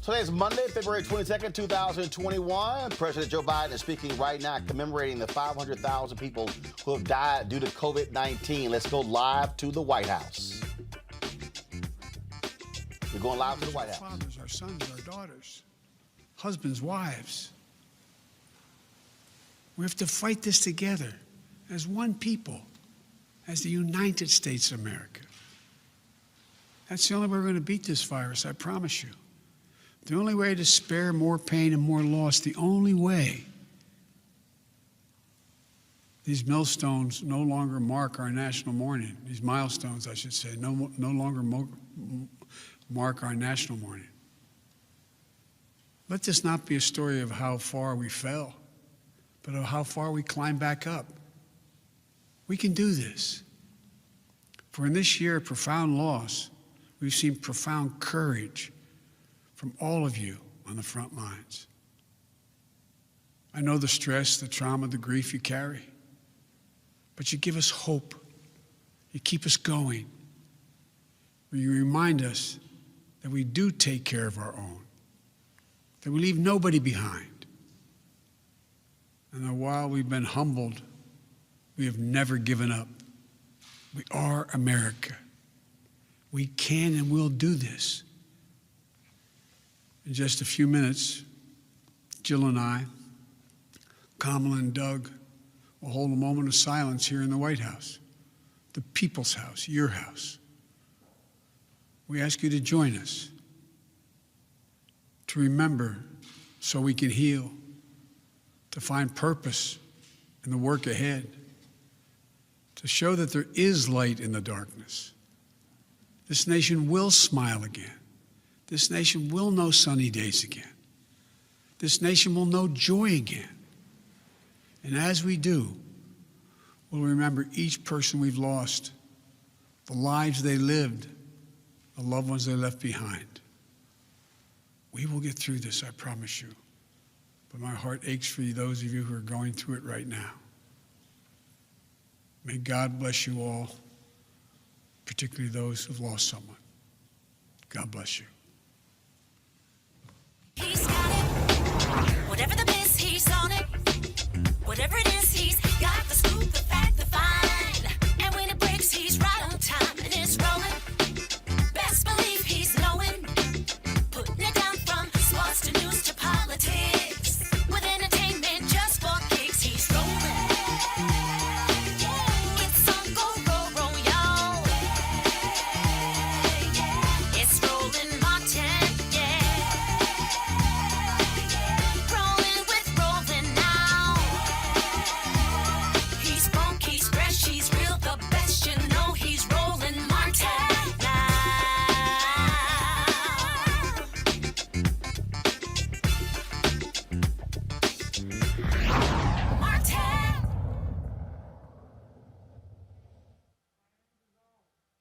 Today is Monday, February 22nd, 2021. President Joe Biden is speaking right now, commemorating the 500,000 people who have died due to COVID-19. Let's go live to the White House. We're going live to the White House. Our fathers, our sons, our daughters, husbands, wives. We have to fight this together as one people, as the United States of America. That's the only way we're going to beat this virus, I promise you. The only way to spare more pain and more loss, the only way these millstones no longer mark our national mourning, these milestones, I should say, no longer mark our national mourning. Let this not be a story of how far we fell, but of how far we climb back up. We can do this. For in this year of profound loss, we've seen profound courage from all of you on the front lines. I know the stress, the trauma, the grief you carry, but you give us hope. You keep us going. You remind us that we do take care of our own, that we leave nobody behind, and that while we've been humbled, we have never given up. We are America. We can and will do this. In just a few minutes, Jill and I, Kamala and Doug, will hold a moment of silence here in the White House, the people's house, your house. We ask you to join us, to remember so we can heal, to find purpose in the work ahead, to show that there is light in the darkness. This nation will smile again. This nation will know sunny days again. This nation will know joy again. And as we do, we'll remember each person we've lost, the lives they lived, the loved ones they left behind. We will get through this, I promise you. But my heart aches for you, those of you who are going through it right now. May God bless you all, particularly those who've lost someone. God bless you. He's got it. Whatever the biz, he's on it. Whatever it is, he's got the scoop, the fact, the find. And when it breaks, he's right on time and it's rolling. Best believe he's knowing. Putting it down from sports to news to politics. With entertainment just for kicks, he's rolling. It's on go, y'all. It's Roland Martin, yeah. Rolling with Roland now. He's funk, he's fresh, he's real, the best, you know he's Roland Martin now. Martin.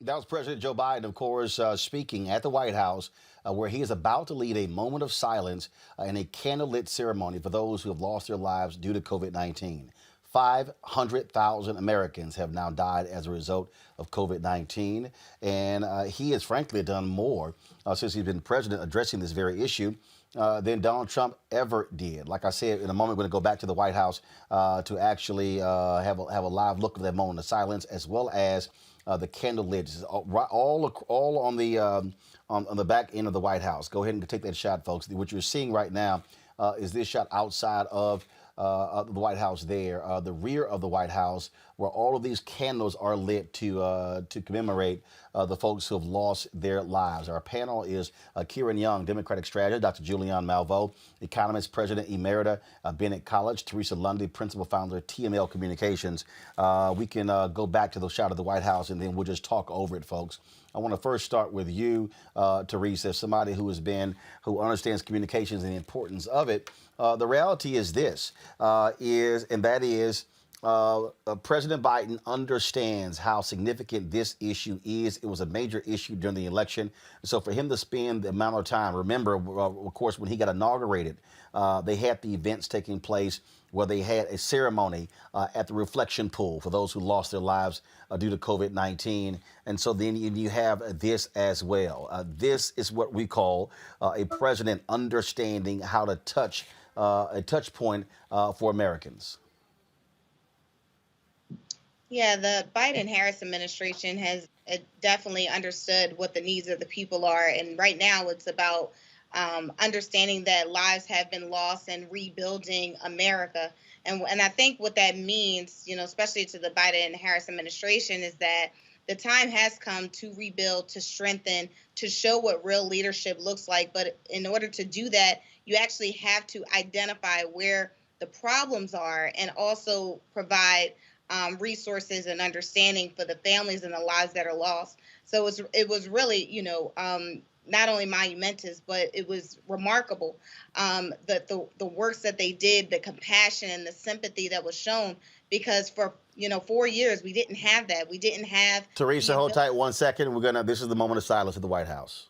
That was President Joe Biden, of course, speaking at the White House, where he is about to lead a moment of silence and a candlelit ceremony for those who have lost their lives due to COVID-19. 500,000 Americans have now died as a result of COVID-19, and he has frankly done more since he's been president addressing this very issue than Donald Trump ever did. Like I said, in a moment, we're going to go back to the White House to actually have a live look at that moment of silence, as well as the candle lids, all on the back end of the White House. Go ahead and take that shot, folks. What you're seeing right now is this shot outside of the White House there, the rear of the White House, where all of these candles are lit to commemorate the folks who have lost their lives. Our panel is Kieran Young, Democratic strategist, Dr. Julianne Malveaux, economist, president emerita, Bennett College, Teresa Lundy, principal founder, TML Communications. We can go back to the shot of the White House, and then we'll just talk over it, folks. I want to first start with you, Teresa, somebody who understands communications and the importance of it. The reality is this, President Biden understands how significant this issue is. It was a major issue during the election. So for him to spend the amount of time, remember, of course, when he got inaugurated, they had the events taking place where they had a ceremony at the reflection pool for those who lost their lives due to COVID-19. And so then you have this as well. This is what we call a president understanding how to touch a touch point for Americans. Yeah, the Biden-Harris administration has definitely understood what the needs of the people are, and right now it's about understanding that lives have been lost and rebuilding America. And I think what that means, especially to the Biden-Harris administration, is that the time has come to rebuild, to strengthen, to show what real leadership looks like. But in order to do that, you actually have to identify where the problems are and also provide resources and understanding for the families and the lives that are lost. So it was really, not only monumentous, but it was remarkable that the works that they did, the compassion and the sympathy that was shown, because for 4 years we didn't have that. We didn't have. Teresa, hold tight 1 second. This is the moment of silence at the White House.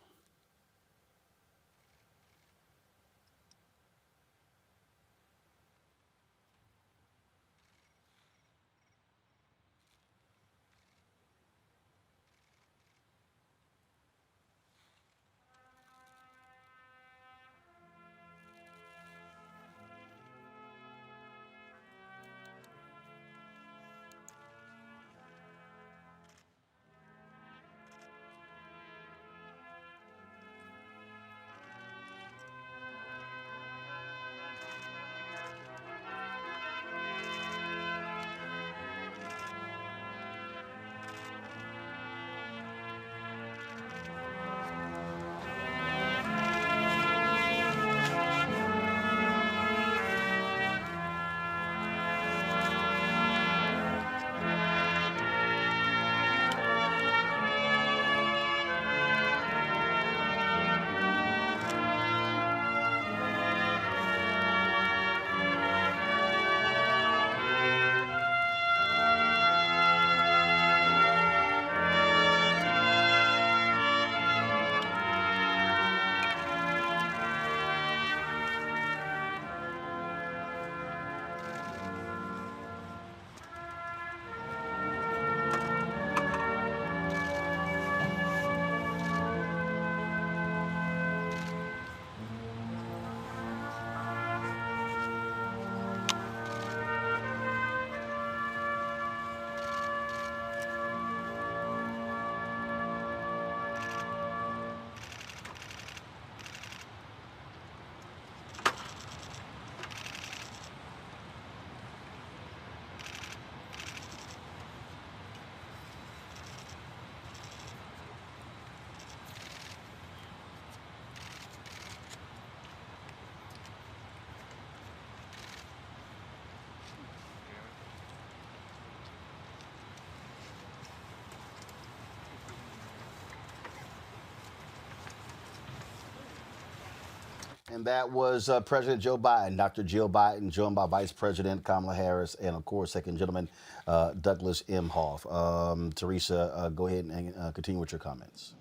And that was President Joe Biden, Dr. Jill Biden, joined by Vice President Kamala Harris, and of course, Second Gentleman Douglas Emhoff. Teresa, go ahead and continue with your comments.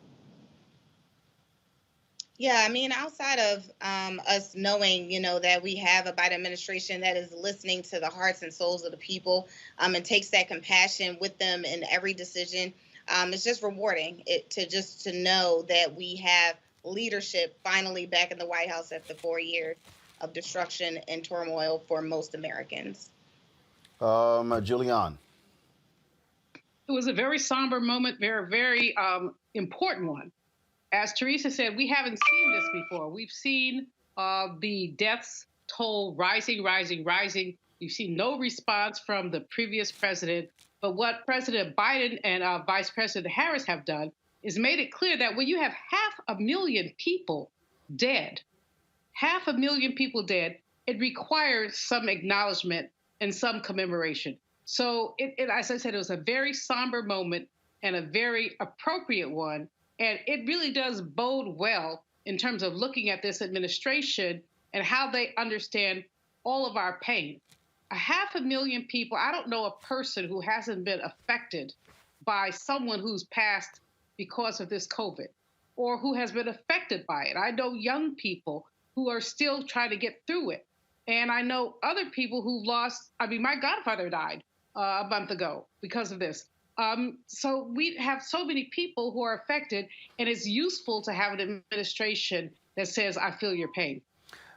Yeah, I mean, outside of us knowing, that we have a Biden administration that is listening to the hearts and souls of the people and takes that compassion with them in every decision, it's just rewarding to know that we have leadership finally back in the White House after 4 years of destruction and turmoil for most Americans. Julian. It was a very somber moment, very important one. As Teresa said, we haven't seen this before. We've seen the deaths toll rising. You've seen no response from the previous president. But what President Biden and Vice President Harris have done is made it clear that when you have 500,000 people dead, it requires some acknowledgement and some commemoration. So, as I said, it was a very somber moment and a very appropriate one. And it really does bode well in terms of looking at this administration and how they understand all of our pain. 500,000 people, I don't know a person who hasn't been affected by someone who's passed because of this COVID or who has been affected by it. I know young people who are still trying to get through it. And I know other people who've lost, I mean, my godfather died a month ago because of this. So we have so many people who are affected, and it's useful to have an administration that says, I feel your pain.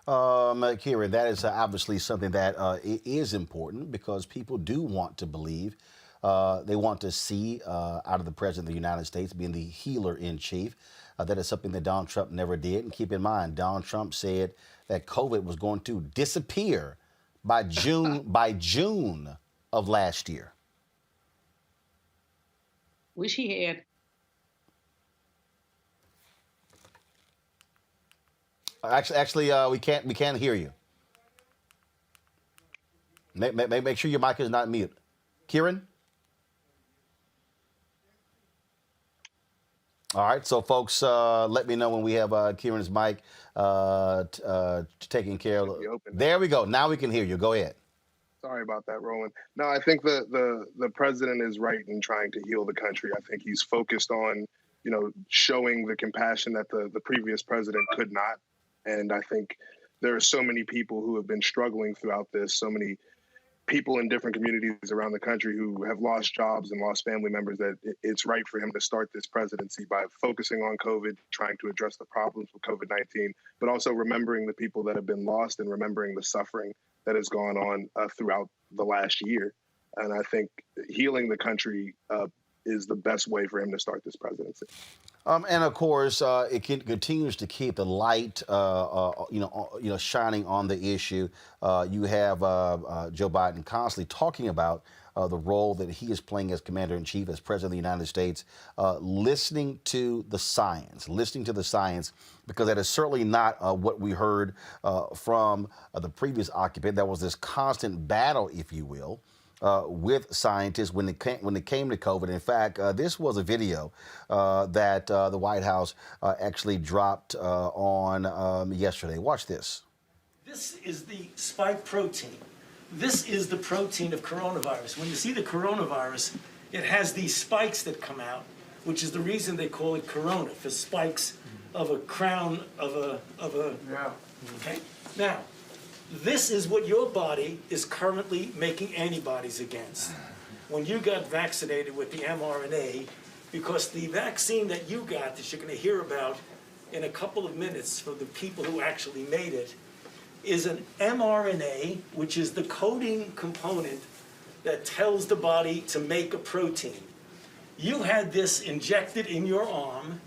Kira, that is obviously something that is important because people do want to believe. They want to see out of the President of the United States being the healer in chief. That is something that Donald Trump never did. And keep in mind, Donald Trump said that COVID was going to disappear by June of last year. Wish he had. Actually, we can't hear you. Make sure your mic is not mute. Kieran? All right, so folks, let me know when we have Kieran's mic taken care of. There we go. Now we can hear you. Go ahead. Sorry about that, Roland. No, I think the president is right in trying to heal the country. I think he's focused on, showing the compassion that the previous president could not. And I think there are so many people who have been struggling throughout this, so many people in different communities around the country who have lost jobs and lost family members, that it's right for him to start this presidency by focusing on COVID, trying to address the problems with COVID-19, but also remembering the people that have been lost and remembering the suffering that has gone on throughout the last year. And I think healing the country is the best way for him to start this presidency. And of course, it continues to keep the light, shining on the issue. You have Joe Biden constantly talking about the role that he is playing as commander-in-chief, as president of the United States, listening to the science, because that is certainly not what we heard from the previous occupant. There was this constant battle, if you will, with scientists when it came to COVID. In fact, this was a video that the White House actually dropped on yesterday. Watch this. This is the spike protein. This is the protein of coronavirus. When you see the coronavirus, it has these spikes that come out, which is the reason they call it corona, for spikes of a crown of a. Yeah. Okay? Now, this is what your body is currently making antibodies against. When you got vaccinated with the mRNA, because the vaccine that you got, that you're going to hear about in a couple of minutes from the people who actually made it, is an mRNA, which is the coding component that tells the body to make a protein. You had this injected in your arm.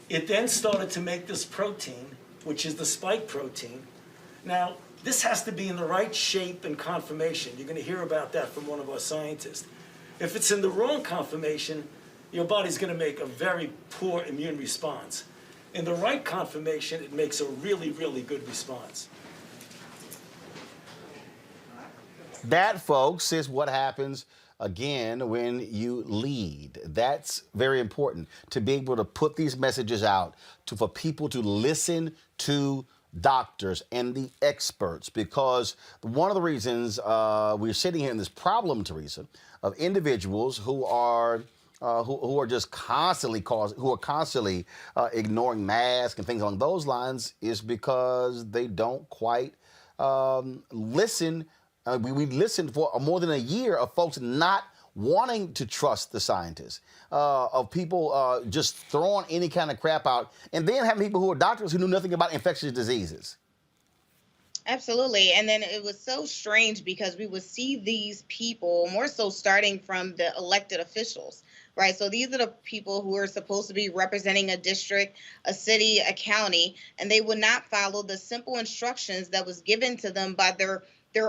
It then started to make this protein, which is the spike protein. Now, this has to be in the right shape and conformation. You're going to hear about that from one of our scientists. If it's in the wrong conformation, your body's going to make a very poor immune response. In the right conformation, it makes a really, really good response. That, folks, is what happens again when you lead. That's very important, to be able to put these messages out for people to listen to doctors and the experts, because one of the reasons we're sitting here in this problem, Teresa, of individuals who are just constantly ignoring masks and things along those lines is because they don't quite listen. We listened for more than a year of folks not wanting to trust the scientists, of people just throwing any kind of crap out, and then having people who are doctors who knew nothing about infectious diseases. Absolutely. And then it was so strange because we would see these people more so starting from the elected officials, right? So these are the people who are supposed to be representing a district, a city, a county, and they would not follow the simple instructions that was given to them by their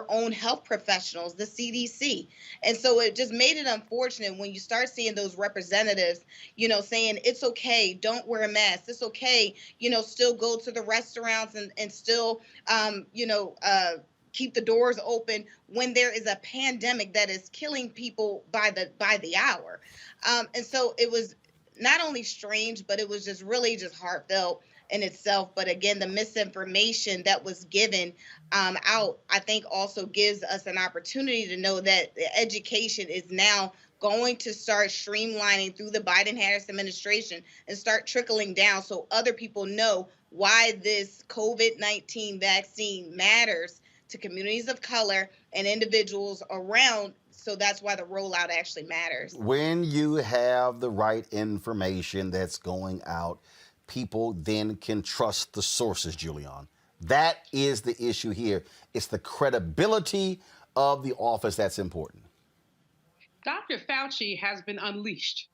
own health professionals, the CDC. And so it just made it unfortunate when you start seeing those representatives, saying it's okay, don't wear a mask. It's okay, still go to the restaurants and still, keep the doors open when there is a pandemic that is killing people by the hour. And so it was not only strange, but it was just really just heartfelt in itself. But again, the misinformation that was given out, I think also gives us an opportunity to know that the education is now going to start streamlining through the Biden-Harris administration and start trickling down so other people know why this COVID-19 vaccine matters to communities of color and individuals around. So that's why the rollout actually matters. When you have the right information that's going out, people then can trust the sources, Julian. That is the issue here. It's the credibility of the office that's important. Dr. Fauci has been unleashed.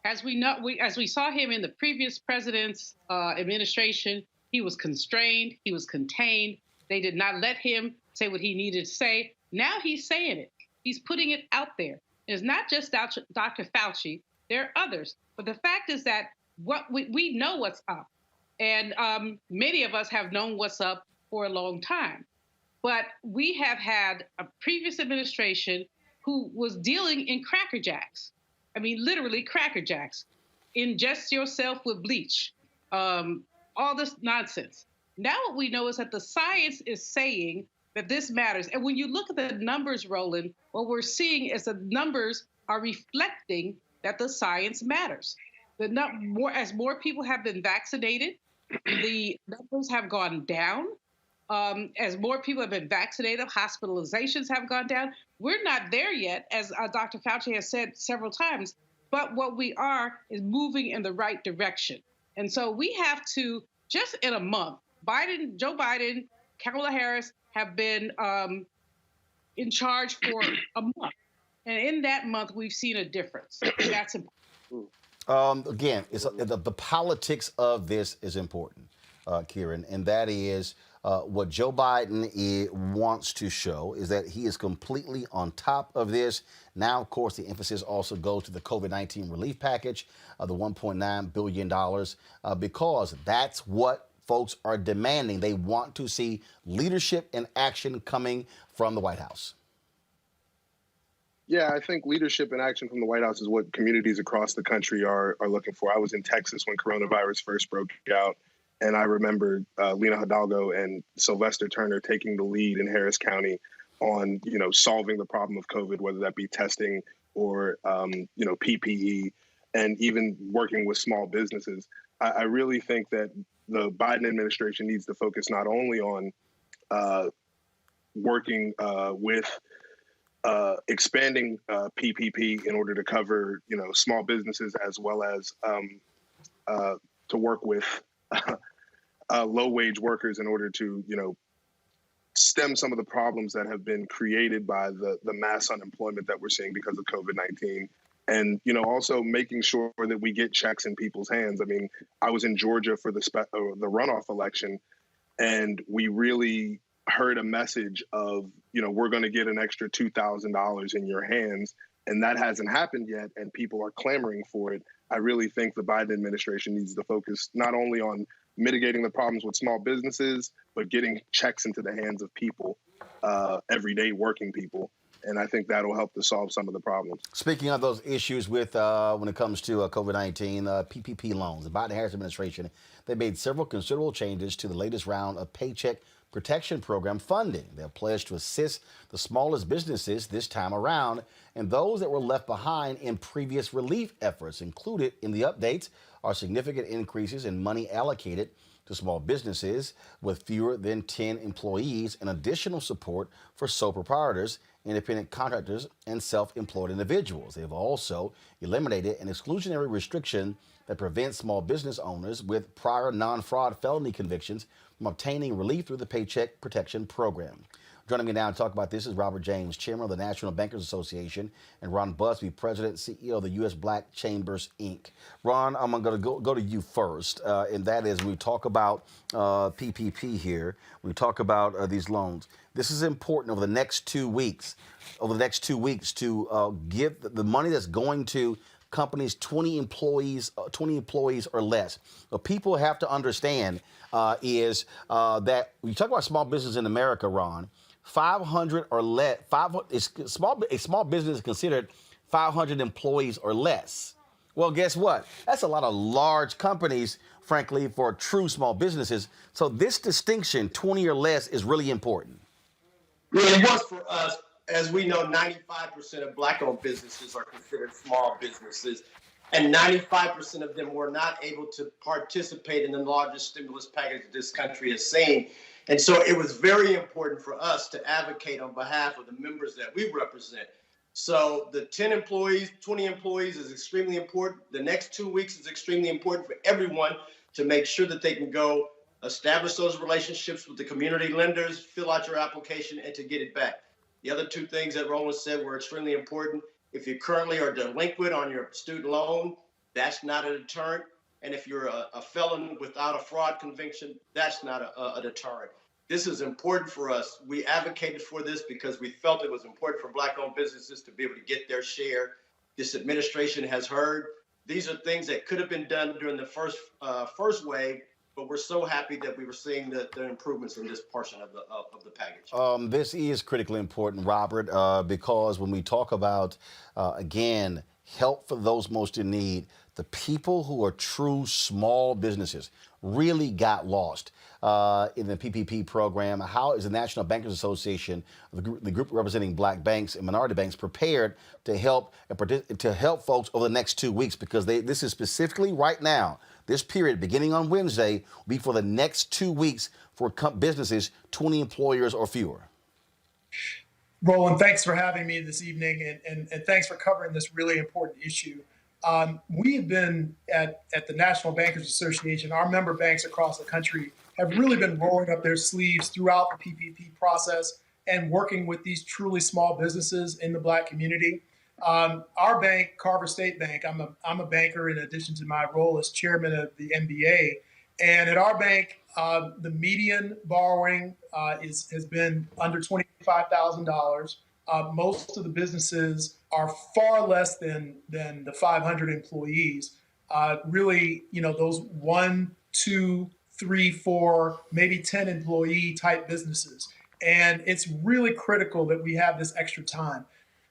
As we know, as we saw him in the previous president's administration, he was constrained, he was contained. They did not let him say what he needed to say. Now he's saying it. He's putting it out there. It's not just Dr. Fauci. There are others. But the fact is that what we know what's up. And many of us have known what's up for a long time. But we have had a previous administration who was dealing in Cracker Jacks. I mean, literally Cracker Jacks. Ingest yourself with bleach. All this nonsense. Now what we know is that the science is saying that this matters. And when you look at the numbers, Roland, what we're seeing is the numbers are reflecting that the science matters. As more people have been vaccinated, the numbers have gone down. As more people have been vaccinated, hospitalizations have gone down. We're not there yet, as Dr. Fauci has said several times, but what we are is moving in the right direction. And so we have to, just in a month, Joe Biden, Kamala Harris have been in charge for a month. And in that month, we've seen a difference. That's important. Again, the politics of this is important, Kieran, and that is what Joe Biden wants to show is that he is completely on top of this. Now, of course, the emphasis also goes to the COVID-19 relief package, the $1.9 billion, because that's what folks are demanding. They want to see leadership and action coming from the White House. Yeah, I think leadership and action from the White House is what communities across the country are looking for. I was in Texas when coronavirus first broke out, and I remember Lena Hidalgo and Sylvester Turner taking the lead in Harris County on, solving the problem of COVID, whether that be testing or, PPE, and even working with small businesses. I really think that the Biden administration needs to focus not only on working with expanding PPP in order to cover, small businesses, as well as to work with low-wage workers in order to, stem some of the problems that have been created by the mass unemployment that we're seeing because of COVID-19. And, also making sure that we get checks in people's hands. I mean, I was in Georgia for the runoff election, and we really heard a message of, we're going to get an extra $2,000 in your hands. And that hasn't happened yet, and people are clamoring for it. I really think the Biden administration needs to focus not only on mitigating the problems with small businesses, but getting checks into the hands of people, everyday working people. And I think that'll help to solve some of the problems. Speaking of those issues with when it comes to COVID-19, PPP loans, the Biden-Harris administration, they made several considerable changes to the latest round of Paycheck Protection Program funding. They're pledged to assist the smallest businesses this time around, and those that were left behind in previous relief efforts. Included in the updates are significant increases in money allocated to small businesses with fewer than 10 employees and additional support for sole proprietors, independent contractors, and self-employed individuals. They've also eliminated an exclusionary restriction that prevents small business owners with prior non-fraud felony convictions from obtaining relief through the Paycheck Protection Program. Joining me now to talk about this is Robert James, Chairman of the National Bankers Association, and Ron Busby, President and CEO of the U.S. Black Chambers, Inc. Ron, I'm going to go to you first, and that is when we talk about PPP here, we talk about these loans. This is important over the next 2 weeks, to give the money that's going to companies 20 employees or less. What people have to understand is that when you talk about small business in America, Ron, 500 or less. A small business is considered 500 employees or less. Well, guess what? That's a lot of large companies, frankly, for true small businesses. So this distinction, 20 or less, is really important. Well, it was for us. As we know, 95% of Black-owned businesses are considered small businesses, and 95% of them were not able to participate in the largest stimulus package this country has seen. And so it was very important for us to advocate on behalf of the members that we represent. So the 10 employees, 20 employees is extremely important. The next 2 weeks is extremely important for everyone to make sure that they can go establish those relationships with the community lenders, fill out your application, and to get it back. The other two things that Roland said were extremely important. If you currently are delinquent on your student loan, that's not a deterrent. And if you're a felon without a fraud conviction, that's not a deterrent. This is important for us. We advocated for this because we felt it was important for Black-owned businesses to be able to get their share. This administration has heard. These are things that could have been done during the first wave, but we're so happy that we were seeing the improvements in this portion of the package. This is critically important, Robert, because when we talk about, again, help for those most in need, the people who are true small businesses really got lost in the PPP program. How is the National Bankers Association, the group representing Black banks and minority banks, prepared to help folks over the next 2 weeks? Because this is specifically right now, this period beginning on Wednesday will be for the next 2 weeks for businesses 20 employers or fewer. Roland, thanks for having me this evening, and thanks for covering this really important issue. We have been at the National Bankers Association, our member banks across the country have really been rolling up their sleeves throughout the PPP process and working with these truly small businesses in the Black community. Our bank, Carver State Bank, I'm a banker in addition to my role as chairman of the NBA. And at our bank, the median borrowing has been under $25,000. Most of the businesses are far less than the 500 employees. Really, those 1, 2, 3, 4, maybe 10 employee type businesses. And it's really critical that we have this extra time,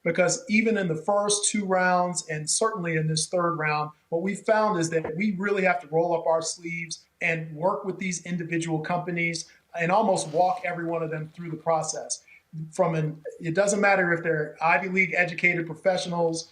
because even in the first 2 rounds and certainly in this 3rd round, what we found is that we really have to roll up our sleeves and work with these individual companies and almost walk every one of them through the process. It doesn't matter if they're Ivy League educated professionals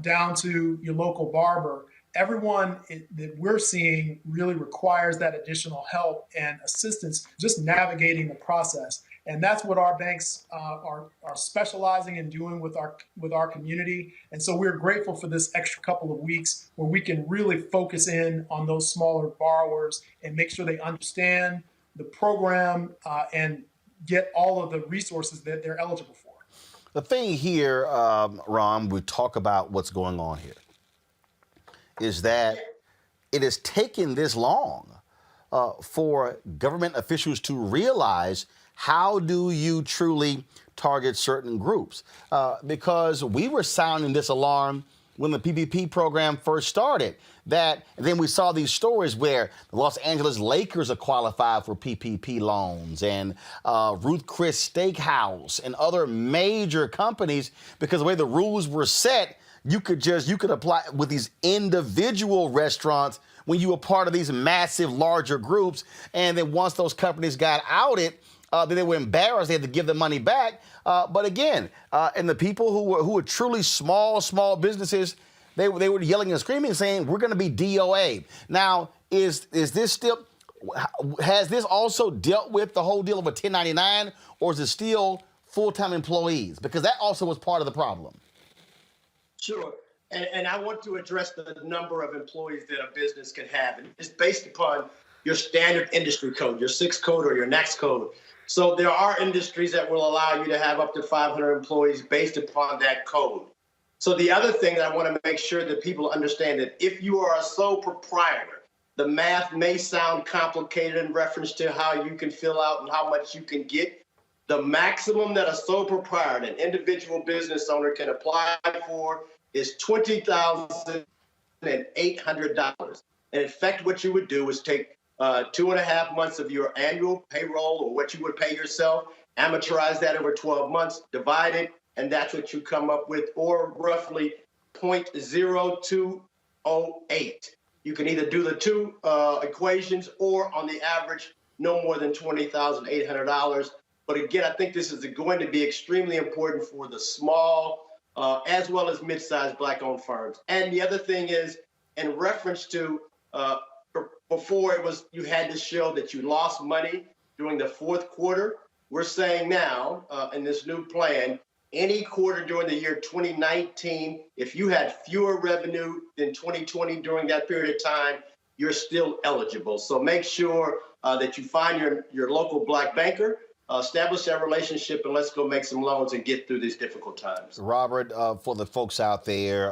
down to your local barber. Everyone that we're seeing really requires that additional help and assistance just navigating the process. And that's what our banks are specializing in doing with our community. And so we're grateful for this extra couple of weeks where we can really focus in on those smaller borrowers and make sure they understand the program and get all of the resources that they're eligible for. The thing here, Ron, we talk about what's going on here, is that it has taken this long for government officials to realize how do you truly target certain groups? Because we were sounding this alarm when the PPP program first started. And then we saw these stories where the Los Angeles Lakers are qualified for PPP loans, and Ruth Chris Steakhouse and other major companies, because the way the rules were set, you could apply with these individual restaurants when you were part of these massive larger groups. And then once those companies got outed, then they were embarrassed. They had to give the money back. But again, and the people who were truly small businesses, they were yelling and screaming, saying, "We're going to be DOA." Now, is this still? Has this also dealt with the whole deal of a 1099, or is it still full-time employees? Because that also was part of the problem. Sure. And I want to address the number of employees that a business can have. And it's based upon your standard industry code, your 6 code or your NAICS code. So there are industries that will allow you to have up to 500 employees based upon that code. So the other thing that I want to make sure that people understand, that if you are a sole proprietor, the math may sound complicated in reference to how you can fill out and how much you can get. The maximum that a sole proprietor, an individual business owner, can apply for is $20,800. And in fact, what you would do is take 2.5 months of your annual payroll, or what you would pay yourself, amortize that over 12 months, divide it, and that's what you come up with, or roughly 0.0208. You can either do the 2 equations, or on the average, no more than $20,800. But again, I think this is going to be extremely important for the small as well as mid-sized Black-owned firms. And the other thing is, in reference to before, it was you had to show that you lost money. during the fourth quarter. We're saying now in this new plan, any quarter during the year 2019, if you had fewer revenue than 2020 during that period of time, you're still eligible. So make sure that you find your local Black banker, establish that relationship, and let's go make some loans and get through these difficult times. Robert, for the folks out there,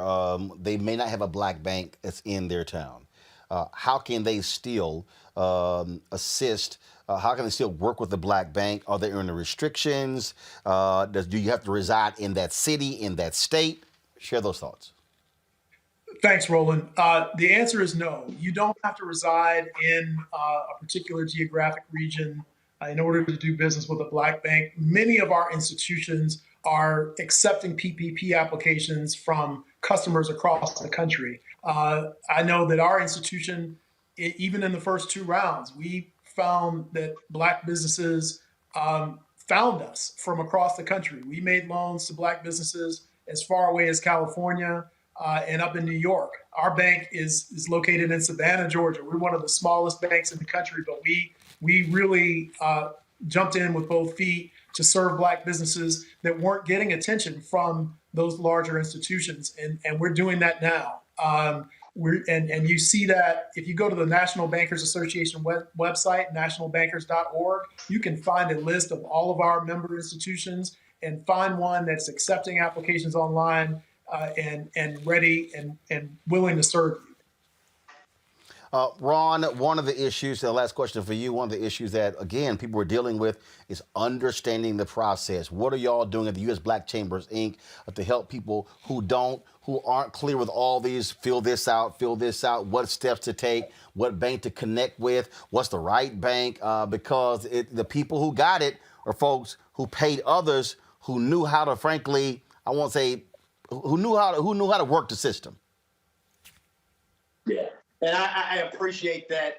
they may not have a Black bank that's in their town. How can they still assist? How can they still work with the Black bank? Are there any restrictions? Do you have to reside in that city, in that state? Share those thoughts. Thanks, Roland. The answer is no. You don't have to reside in a particular geographic region in order to do business with a Black bank. Many of our institutions are accepting PPP applications from customers across the country. I know that our institution, even in the first two rounds, we found that Black businesses found us from across the country. We made loans to Black businesses as far away as California and up in New York. Our bank is located in Savannah, Georgia. We're one of the smallest banks in the country, but we really jumped in with both feet to serve Black businesses that weren't getting attention from those larger institutions, and we're doing that now. And you see that if you go to the National Bankers Association website, nationalbankers.org, you can find a list of all of our member institutions and find one that's accepting applications online and ready and willing to serve you. Ron, one of the issues, the last question for you, one of the issues that, again, people are dealing with is understanding the process. What are y'all doing at the U.S. Black Chambers, Inc. To help people who aren't clear with all these, fill this out, what steps to take, what bank to connect with, what's the right bank, because the people who got it are folks who paid others who knew how to, frankly, I won't say, who knew how to work the system. Yeah. And I appreciate that.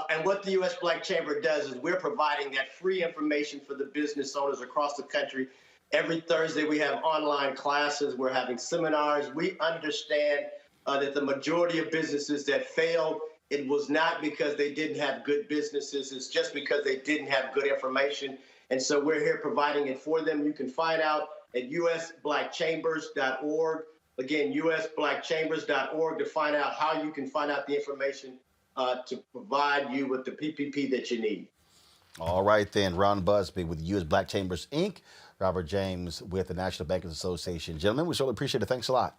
And what the U.S. Black Chamber does is we're providing that free information for the business owners across the country. Every Thursday, we have online classes. We're having seminars. We understand that the majority of businesses that failed, it was not because they didn't have good businesses. It's just because they didn't have good information. And so we're here providing it for them. You can find out at usblackchambers.org. Again, usblackchambers.org to find out how you can find out the information to provide you with the PPP that you need. All right, then. Ron Busby with U.S. Black Chambers, Inc., Robert James with the National Bankers Association. Gentlemen, we certainly appreciate it. Thanks a lot.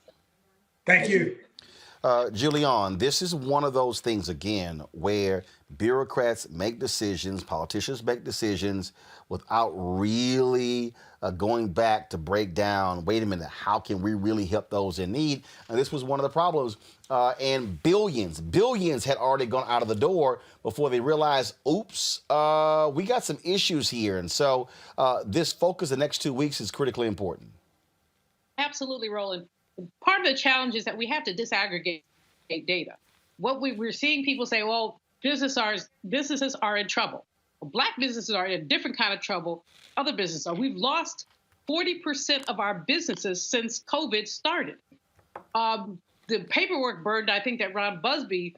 Thank you. Julian, this is one of those things, again, where bureaucrats make decisions, politicians make decisions without really going back to break down, wait a minute, how can we really help those in need? And this was one of the problems. And billions had already gone out of the door before they realized, oops, we got some issues here. And so this focus the next 2 weeks is critically important. Absolutely, Roland. Part of the challenge is that we have to disaggregate data. What we're seeing people say, well, businesses are in trouble. Well, Black businesses are in a different kind of trouble. Other businesses are. We've lost 40% of our businesses since COVID started. The paperwork burden, I think that Ron Busby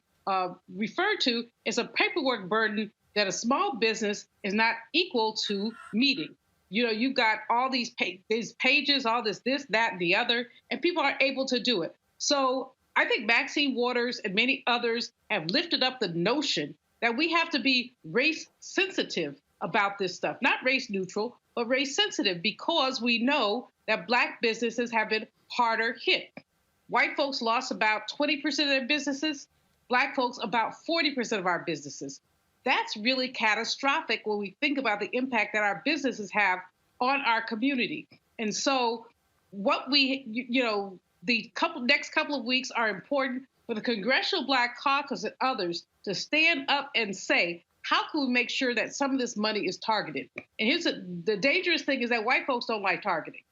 referred to, is a paperwork burden that a small business is not equal to meeting. You know, you've got all these pages, all this, that, and the other, and people aren't able to do it. So I think Maxine Waters and many others have lifted up the notion that we have to be race sensitive about this stuff, not race neutral, but race sensitive, because we know that Black businesses have been harder hit. White folks lost about 20% of their businesses, Black folks about 40% of our businesses. That's really catastrophic when we think about the impact that our businesses have on our community. And so what the next couple of weeks are important for the Congressional Black Caucus and others to stand up and say, how can we make sure that some of this money is targeted? And here's the dangerous thing is that white folks don't like targeting.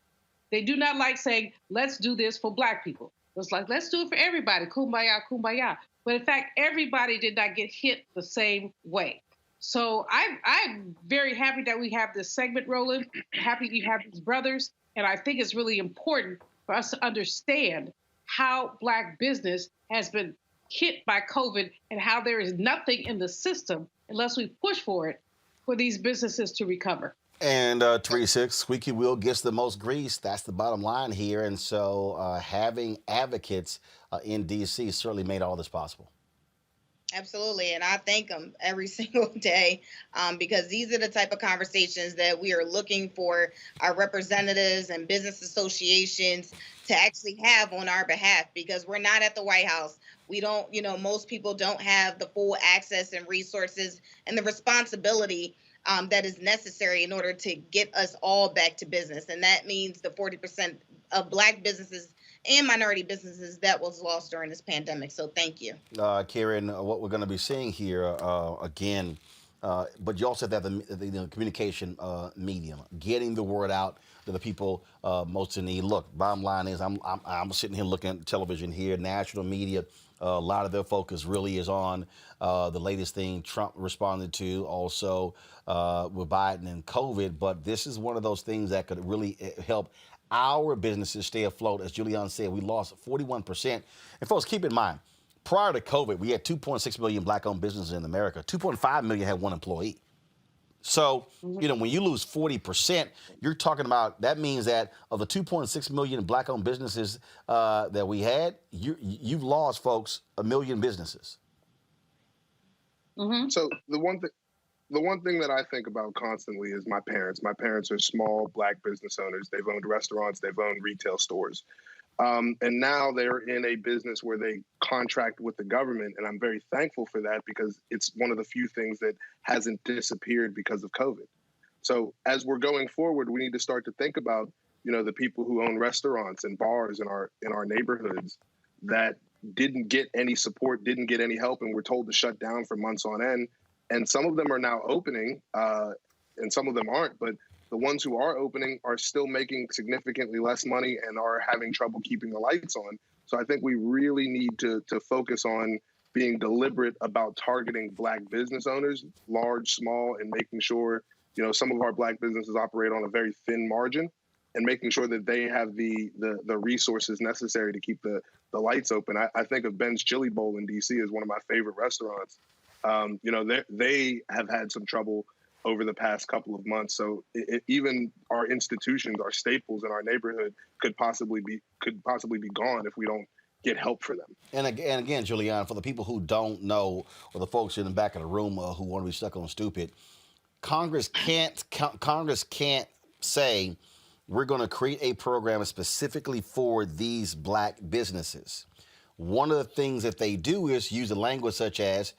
They do not like saying, let's do this for Black people. It's like, let's do it for everybody, kumbaya, kumbaya. But in fact, everybody did not get hit the same way. So I'm very happy that we have this segment, Roland. Happy you have these brothers. And I think it's really important for us to understand how Black business has been hit by COVID and how there is nothing in the system, unless we push for it, for these businesses to recover. And Teresa, squeaky wheel gets the most grease. That's the bottom line here. And so having advocates in D.C. certainly made all this possible. Absolutely. And I thank them every single day because these are the type of conversations that we are looking for our representatives and business associations to actually have on our behalf, because we're not at the White House. We don't, most people don't have the full access and resources and the responsibility that is necessary in order to get us all back to business. And that means the 40% of Black businesses and minority businesses that was lost during this pandemic. So thank you. Karen, what we're going to be seeing here again, but you also have the communication medium, getting the word out to the people most in need. Look, bottom line is I'm sitting here looking at television here, national media. A lot of their focus really is on the latest thing Trump responded to, also with Biden and COVID. But this is one of those things that could really help our businesses stay afloat. As Julian said, we lost 41%. And folks, keep in mind, prior to COVID, we had 2.6 million Black-owned businesses in America. 2.5 million had one employee. So, when you lose 40%, you're talking about, that means that of the 2.6 million Black-owned businesses that we had, you've lost, folks, 1 million businesses. Mm-hmm. So the one thing that I think about constantly is my parents. My parents are small Black business owners. They've owned restaurants. They've owned retail stores. And now they're in a business where they contract with the government. And I'm very thankful for that because it's one of the few things that hasn't disappeared because of COVID. So as we're going forward, we need to start to think about, the people who own restaurants and bars in our neighborhoods that didn't get any support, didn't get any help, and were told to shut down for months on end. And some of them are now opening and some of them aren't. But the ones who are opening are still making significantly less money and are having trouble keeping the lights on. So I think we really need to focus on being deliberate about targeting Black business owners, large, small, and making sure, some of our Black businesses operate on a very thin margin, and making sure that they have the resources necessary to keep the lights open. I think of Ben's Chili Bowl in D.C. as one of my favorite restaurants. They have had some trouble over the past couple of months. So even our institutions, our staples in our neighborhood could possibly be gone if we don't get help for them. And again, Julian, for the people who don't know, or the folks in the back of the room who want to be stuck on stupid, Congress can't say we're going to create a program specifically for these Black businesses. One of the things that they do is use a language such as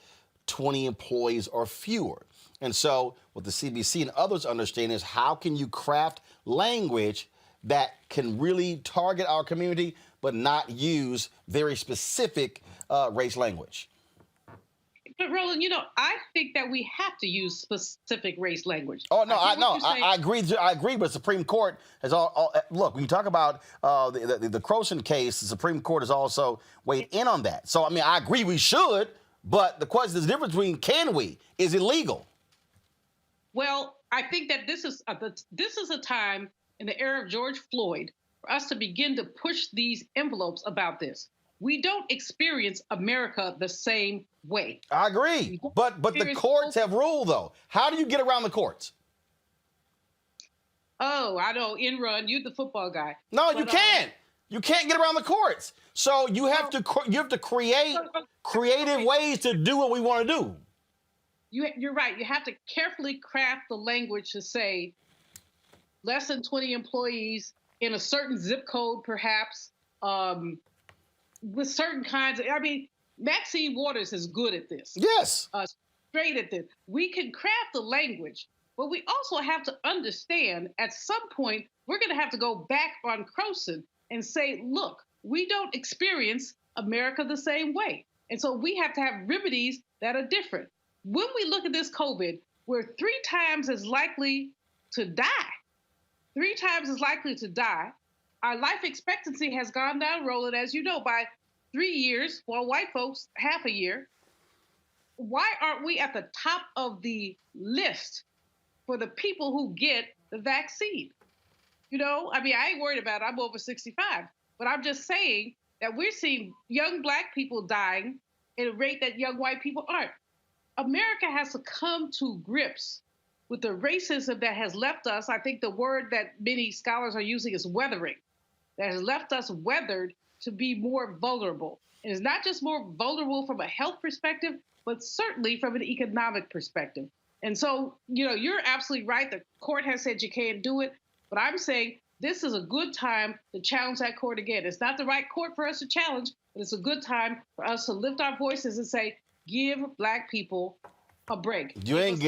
20 employees or fewer. And so what the CBC and others understand is, how can you craft language that can really target our community but not use very specific race language? But Roland, I think that we have to use specific race language. Oh no, I agree. I agree. But the Supreme Court has look. When you talk about the Croson case, the Supreme Court has also weighed in on that. So I agree we should. But the question is the difference between can we? Is it legal? Well, I think that this is a time in the era of George Floyd for us to begin to push these envelopes about this. We don't experience America the same way. I agree. But the courts have ruled, though. How do you get around the courts? Oh, I know. Run, you're the football guy. No, you can't. You can't get around the courts. So you have to create creative ways to do what we want to do. You're right. You have to carefully craft the language to say less than 20 employees in a certain zip code, perhaps, with certain kinds of, Maxine Waters is good at this. Yes. Straight at this. We can craft the language, but we also have to understand at some point, we're going to have to go back on Croson and say, look, we don't experience America the same way. And so we have to have remedies that are different. When we look at this COVID, we're 3 times as likely to die. 3 times as likely to die. Our life expectancy has gone down, Roland, as you know, by 3 years, while white folks, half a year. Why aren't we at the top of the list for the people who get the vaccine? I ain't worried about it. I'm over 65. But I'm just saying that we're seeing young Black people dying at a rate that young white people aren't. America has to come to grips with the racism that has left us. I think the word that many scholars are using is weathering, that has left us weathered to be more vulnerable. And it's not just more vulnerable from a health perspective, but certainly from an economic perspective. And so, you're absolutely right. The court has said you can't do it, but I'm saying this is a good time to challenge that court again. It's not the right court for us to challenge, but it's a good time for us to lift our voices and say, give Black people a break. You ain't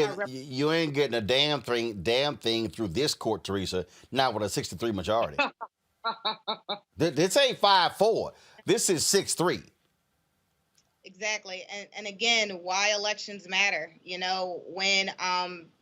getting a damn thing through this court, Teresa. Not with a 63 majority. This ain't 5-4. This is 6-3. Exactly. And again, why elections matter. When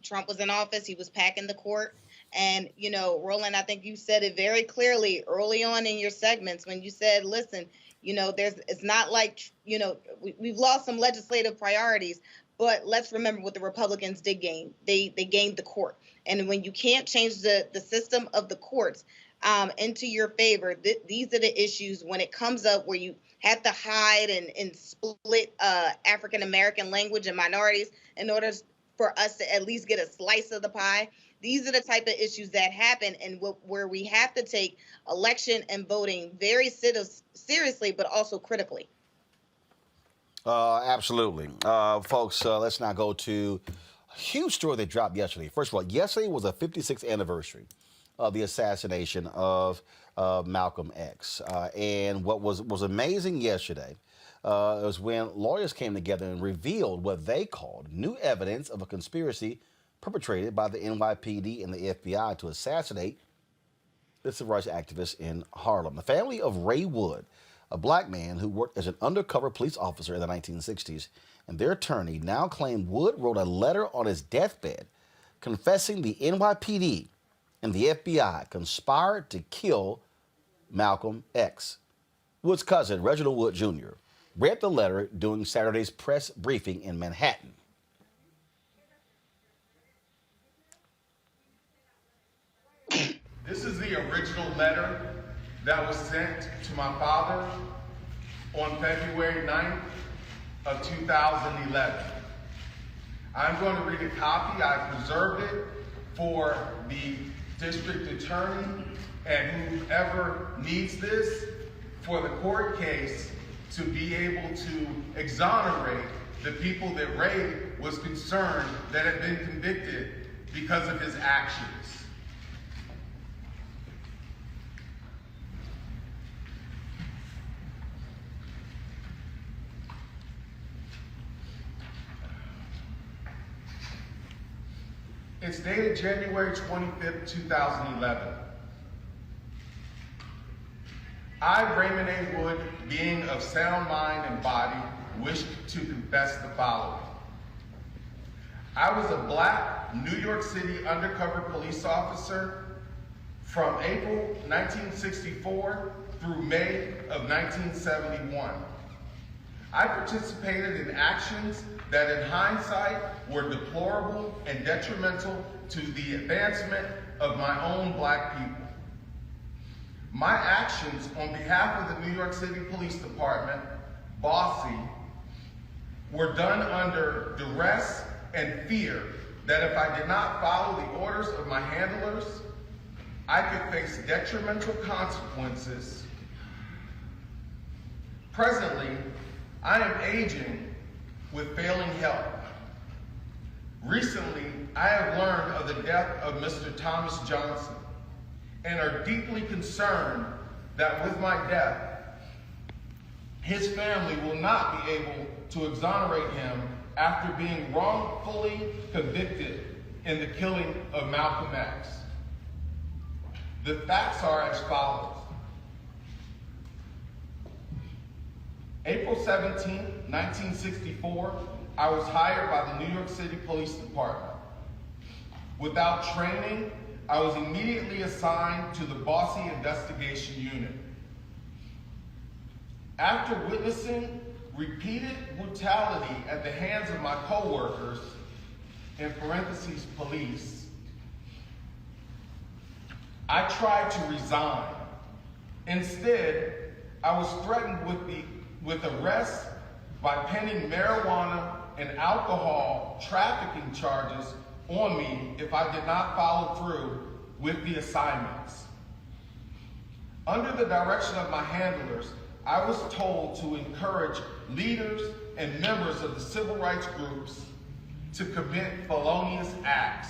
Trump was in office, he was packing the court. And, Roland, I think you said it very clearly early on in your segments when you said, listen, it's not like, we've lost some legislative priorities, but let's remember what the Republicans did gain. They gained the court. And when you can't change the system of the courts into your favor, these are the issues when it comes up where you have to hide and split African-American language and minorities in order for us to at least get a slice of the pie. These are the type of issues that happen and where we have to take election and voting very seriously, but also critically. Absolutely. Folks, let's now go to a huge story that dropped yesterday. First of all, yesterday was the 56th anniversary of the assassination of Malcolm X. And what was amazing yesterday was when lawyers came together and revealed what they called new evidence of a conspiracy perpetrated by the NYPD and the FBI to assassinate the civil rights activist in Harlem. The family of Ray Wood, a Black man who worked as an undercover police officer in the 1960s, and their attorney now claim Wood wrote a letter on his deathbed confessing the NYPD and the FBI conspired to kill Malcolm X. Wood's cousin, Reginald Wood Jr., read the letter during Saturday's press briefing in Manhattan. This is the original letter that was sent to my father on February 9th of 2011. I'm going to read a copy. I preserved it for the district attorney and whoever needs this for the court case to be able to exonerate the people that Ray was concerned that had been convicted because of his actions. It's dated January 25th, 2011. I, Raymond A. Wood, being of sound mind and body, wished to confess the following. I was a Black New York City undercover police officer from April 1964 through May of 1971. I participated in actions that in hindsight were deplorable and detrimental to the advancement of my own Black people. My actions on behalf of the New York City Police Department, bossy, were done under duress and fear that if I did not follow the orders of my handlers, I could face detrimental consequences. Presently, I am aging with failing health. Recently, I have learned of the death of Mr. Thomas Johnson and are deeply concerned that with my death, his family will not be able to exonerate him after being wrongfully convicted in the killing of Malcolm X. The facts are as follows. April 17, 1964, I was hired by the New York City Police Department. Without training, I was immediately assigned to the Bossy Investigation Unit. After witnessing repeated brutality at the hands of my coworkers, in parentheses, police, I tried to resign. Instead, I was threatened with arrest by penning marijuana and alcohol trafficking charges on me if I did not follow through with the assignments. Under the direction of my handlers, I was told to encourage leaders and members of the civil rights groups to commit felonious acts.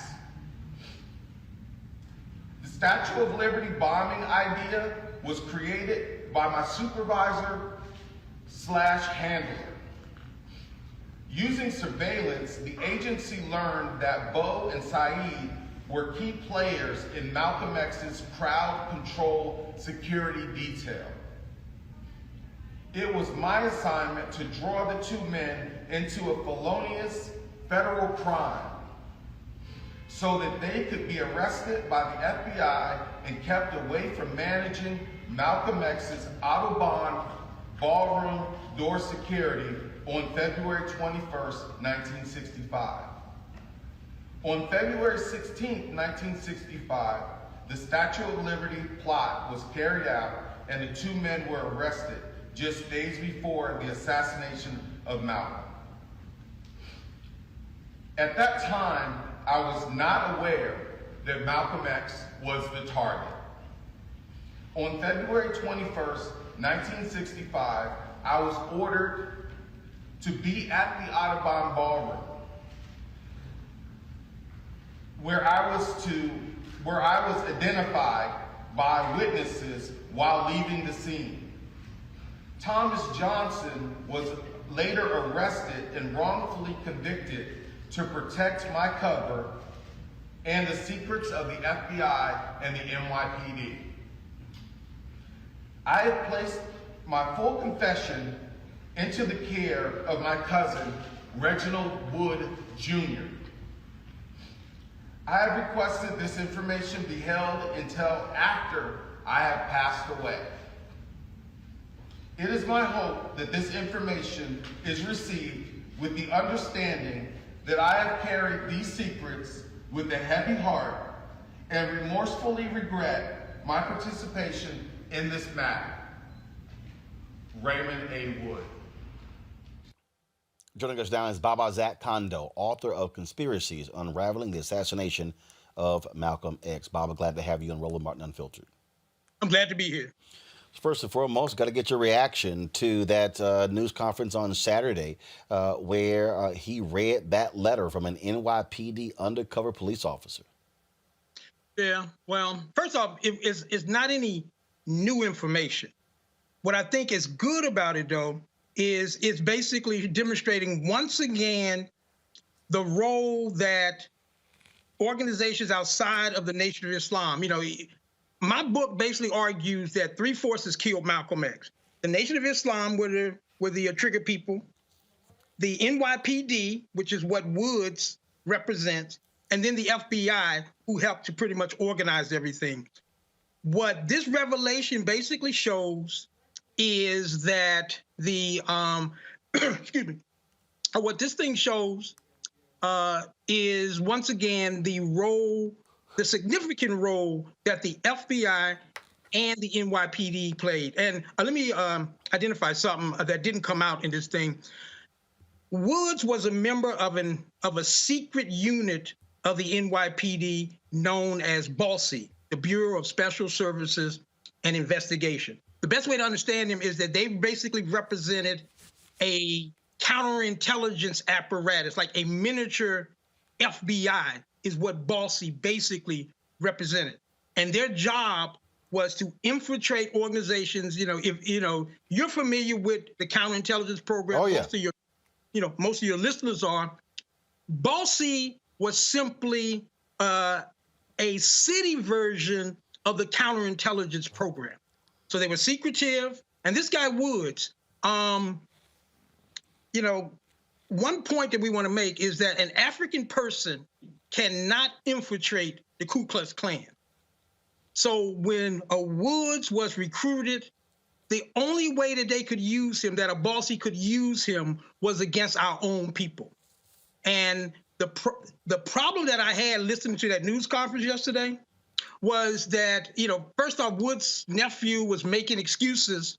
The Statue of Liberty bombing idea was created by my supervisor/handler. Using surveillance, the agency learned that Bo and Saeed were key players in Malcolm X's crowd control security detail. It was my assignment to draw the two men into a felonious federal crime so that they could be arrested by the FBI and kept away from managing Malcolm X's Audubon ballroom door security on February 21st, 1965. On February 16th, 1965, the Statue of Liberty plot was carried out and the two men were arrested just days before the assassination of Malcolm. At that time, I was not aware that Malcolm X was the target. On February 21st, 1965, I was ordered to be at the Audubon Ballroom, where I was identified by witnesses while leaving the scene. Thomas Johnson was later arrested and wrongfully convicted to protect my cover and the secrets of the FBI and the NYPD. I had placed my full confession into the care of my cousin, Reginald Wood Jr. I have requested this information be held until after I have passed away. It is my hope that this information is received with the understanding that I have carried these secrets with a heavy heart and remorsefully regret my participation in this matter. Raymond A. Wood. Joining us now is Baba Zach Kondo, author of Conspiracies, Unraveling the Assassination of Malcolm X. Baba, glad to have you on Roland Martin Unfiltered. I'm glad to be here. First and foremost, got to get your reaction to that news conference on Saturday where he read that letter from an NYPD undercover police officer. Yeah, well, first off, it's not any new information. What I think is good about it, though, is it's basically demonstrating once again the role that organizations outside of the Nation of Islam, my book basically argues that three forces killed Malcolm X. The Nation of Islam were the trigger people, the NYPD, which is what Woods represents, and then the FBI, who helped to pretty much organize everything. What this revelation basically shows is that the, excuse me, what this thing shows is once again the significant role that the FBI and the NYPD played. And let me identify something that didn't come out in this thing. Woods was a member of a secret unit of the NYPD known as BALSI, the Bureau of Special Services and Investigation. The best way to understand them is that they basically represented a counterintelligence apparatus, like a miniature FBI is what BALSI basically represented. And their job was to infiltrate organizations. If you're familiar with the counterintelligence program, most of your listeners are. BALSI was simply a city version of the counterintelligence program. So they were secretive. And this guy Woods, one point that we want to make is that an African person cannot infiltrate the Ku Klux Klan. So when a Woods was recruited, the only way that they could use him, that a BALSI could use him, was against our own people. And the problem that I had listening to that news conference yesterday was that, first off, Woods' nephew was making excuses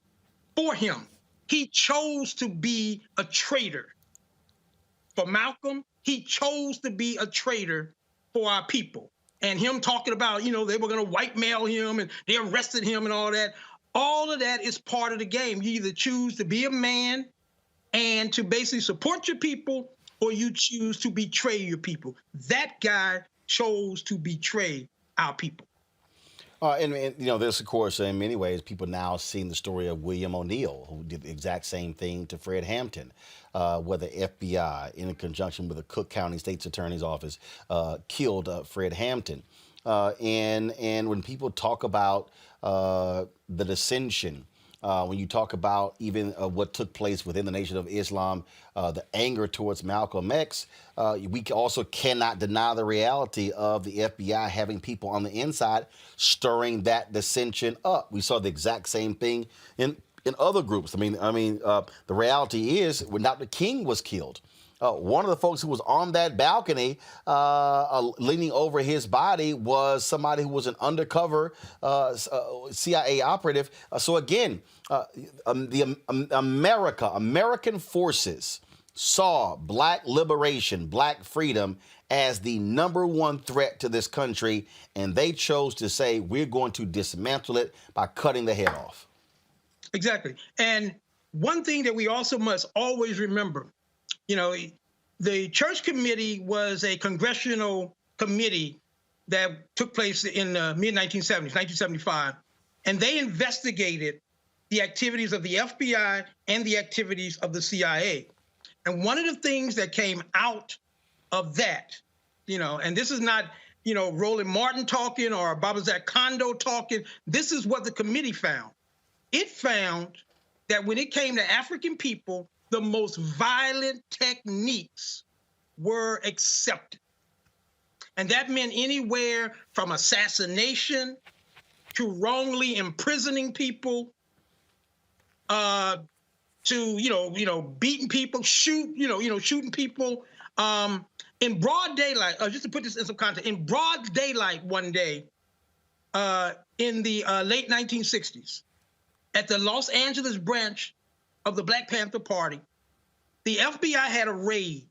for him. He chose to be a traitor. For Malcolm, he chose to be a traitor for our people. And him talking about, they were going to white-mail him and they arrested him and all that. All of that is part of the game. You either choose to be a man and to basically support your people, or you choose to betray your people. That guy chose to betray our people. And this, of course, in many ways, people now seeing the story of William O'Neill, who did the exact same thing to Fred Hampton, where the FBI, in conjunction with the Cook County State's Attorney's Office, killed Fred Hampton. And when people talk about the dissension, when you talk about even what took place within the Nation of Islam, the anger towards Malcolm X, we also cannot deny the reality of the FBI having people on the inside stirring that dissension up. We saw the exact same thing in other groups. The reality is when Dr. King was killed, one of the folks who was on that balcony leaning over his body was somebody who was an undercover CIA operative. So again, American forces saw Black liberation, Black freedom as the #1 threat to this country, and they chose to say, we're going to dismantle it by cutting the head off. Exactly. And one thing that we also must always remember, the church committee was a congressional committee that took place in the mid-1970s, 1975, and they investigated the activities of the FBI and the activities of the CIA. And one of the things that came out of that, and this is not, Roland Martin talking or Babazak Kondo talking, this is what the committee found. It found that when it came to African people, the most violent techniques were accepted. And that meant anywhere from assassination to wrongly imprisoning people, to beating people, shooting people in broad daylight. Just to put this in some context, in broad daylight one day in the late 1960s, at the Los Angeles branch of the Black Panther Party, the FBI had a raid,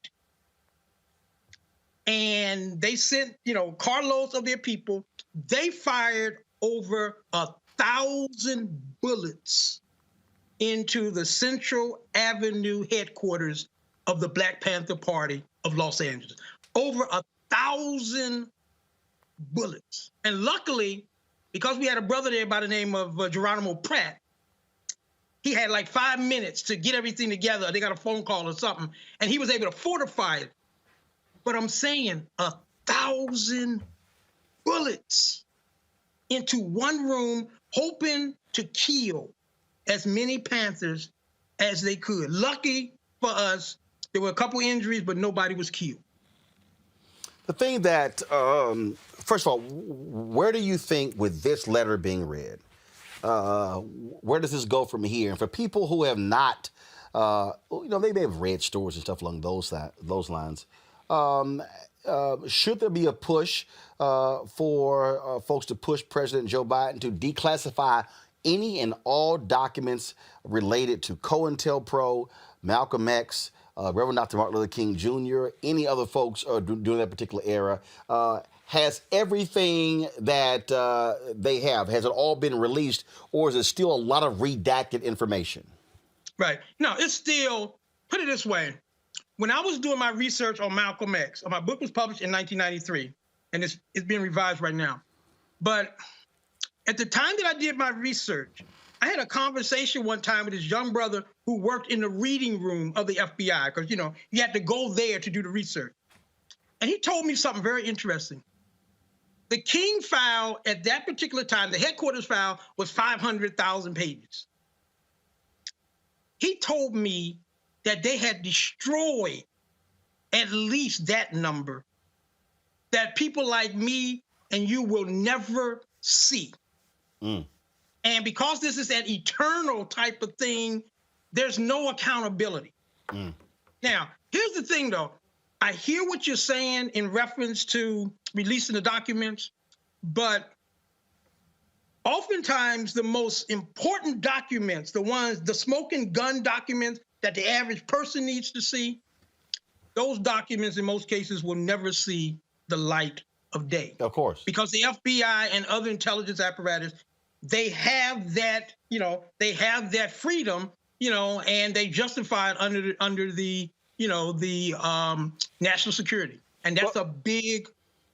and they sent carloads of their people. They fired over 1,000 bullets into the Central Avenue headquarters of the Black Panther Party of Los Angeles. Over 1,000 bullets. And luckily, because we had a brother there by the name of Geronimo Pratt, he had like 5 minutes to get everything together. They got a phone call or something, and he was able to fortify it. But I'm saying 1,000 bullets into one room, hoping to kill as many Panthers as they could. Lucky for us, there were a couple injuries, but nobody was killed. The thing that, first of all, where do you think, with this letter being read, where does this go from here? And for people who have not, they may have read stories and stuff along those lines, should there be a push for folks to push President Joe Biden to declassify any and all documents related to COINTELPRO, Malcolm X, Reverend Dr. Martin Luther King Jr., any other folks during that particular era? Has everything that they have, has it all been released, or is it still a lot of redacted information? Right. No, it's still, put it this way. When I was doing my research on Malcolm X, my book was published in 1993, and it's being revised right now. But at the time that I did my research, I had a conversation one time with this young brother who worked in the reading room of the FBI, because, you had to go there to do the research. And he told me something very interesting. The King file at that particular time, the headquarters file, was 500,000 pages. He told me that they had destroyed at least that number, that people like me and you will never see. And because this is an eternal type of thing, there's no accountability. Now, here's the thing, though. I hear what you're saying in reference to releasing the documents, but oftentimes the most important documents, the smoking gun documents that the average person needs to see, those documents in most cases will never see the light of day. Of course. Because the FBI and other intelligence apparatus, they have that, they have that freedom, and they justify it under the national security. And that's a big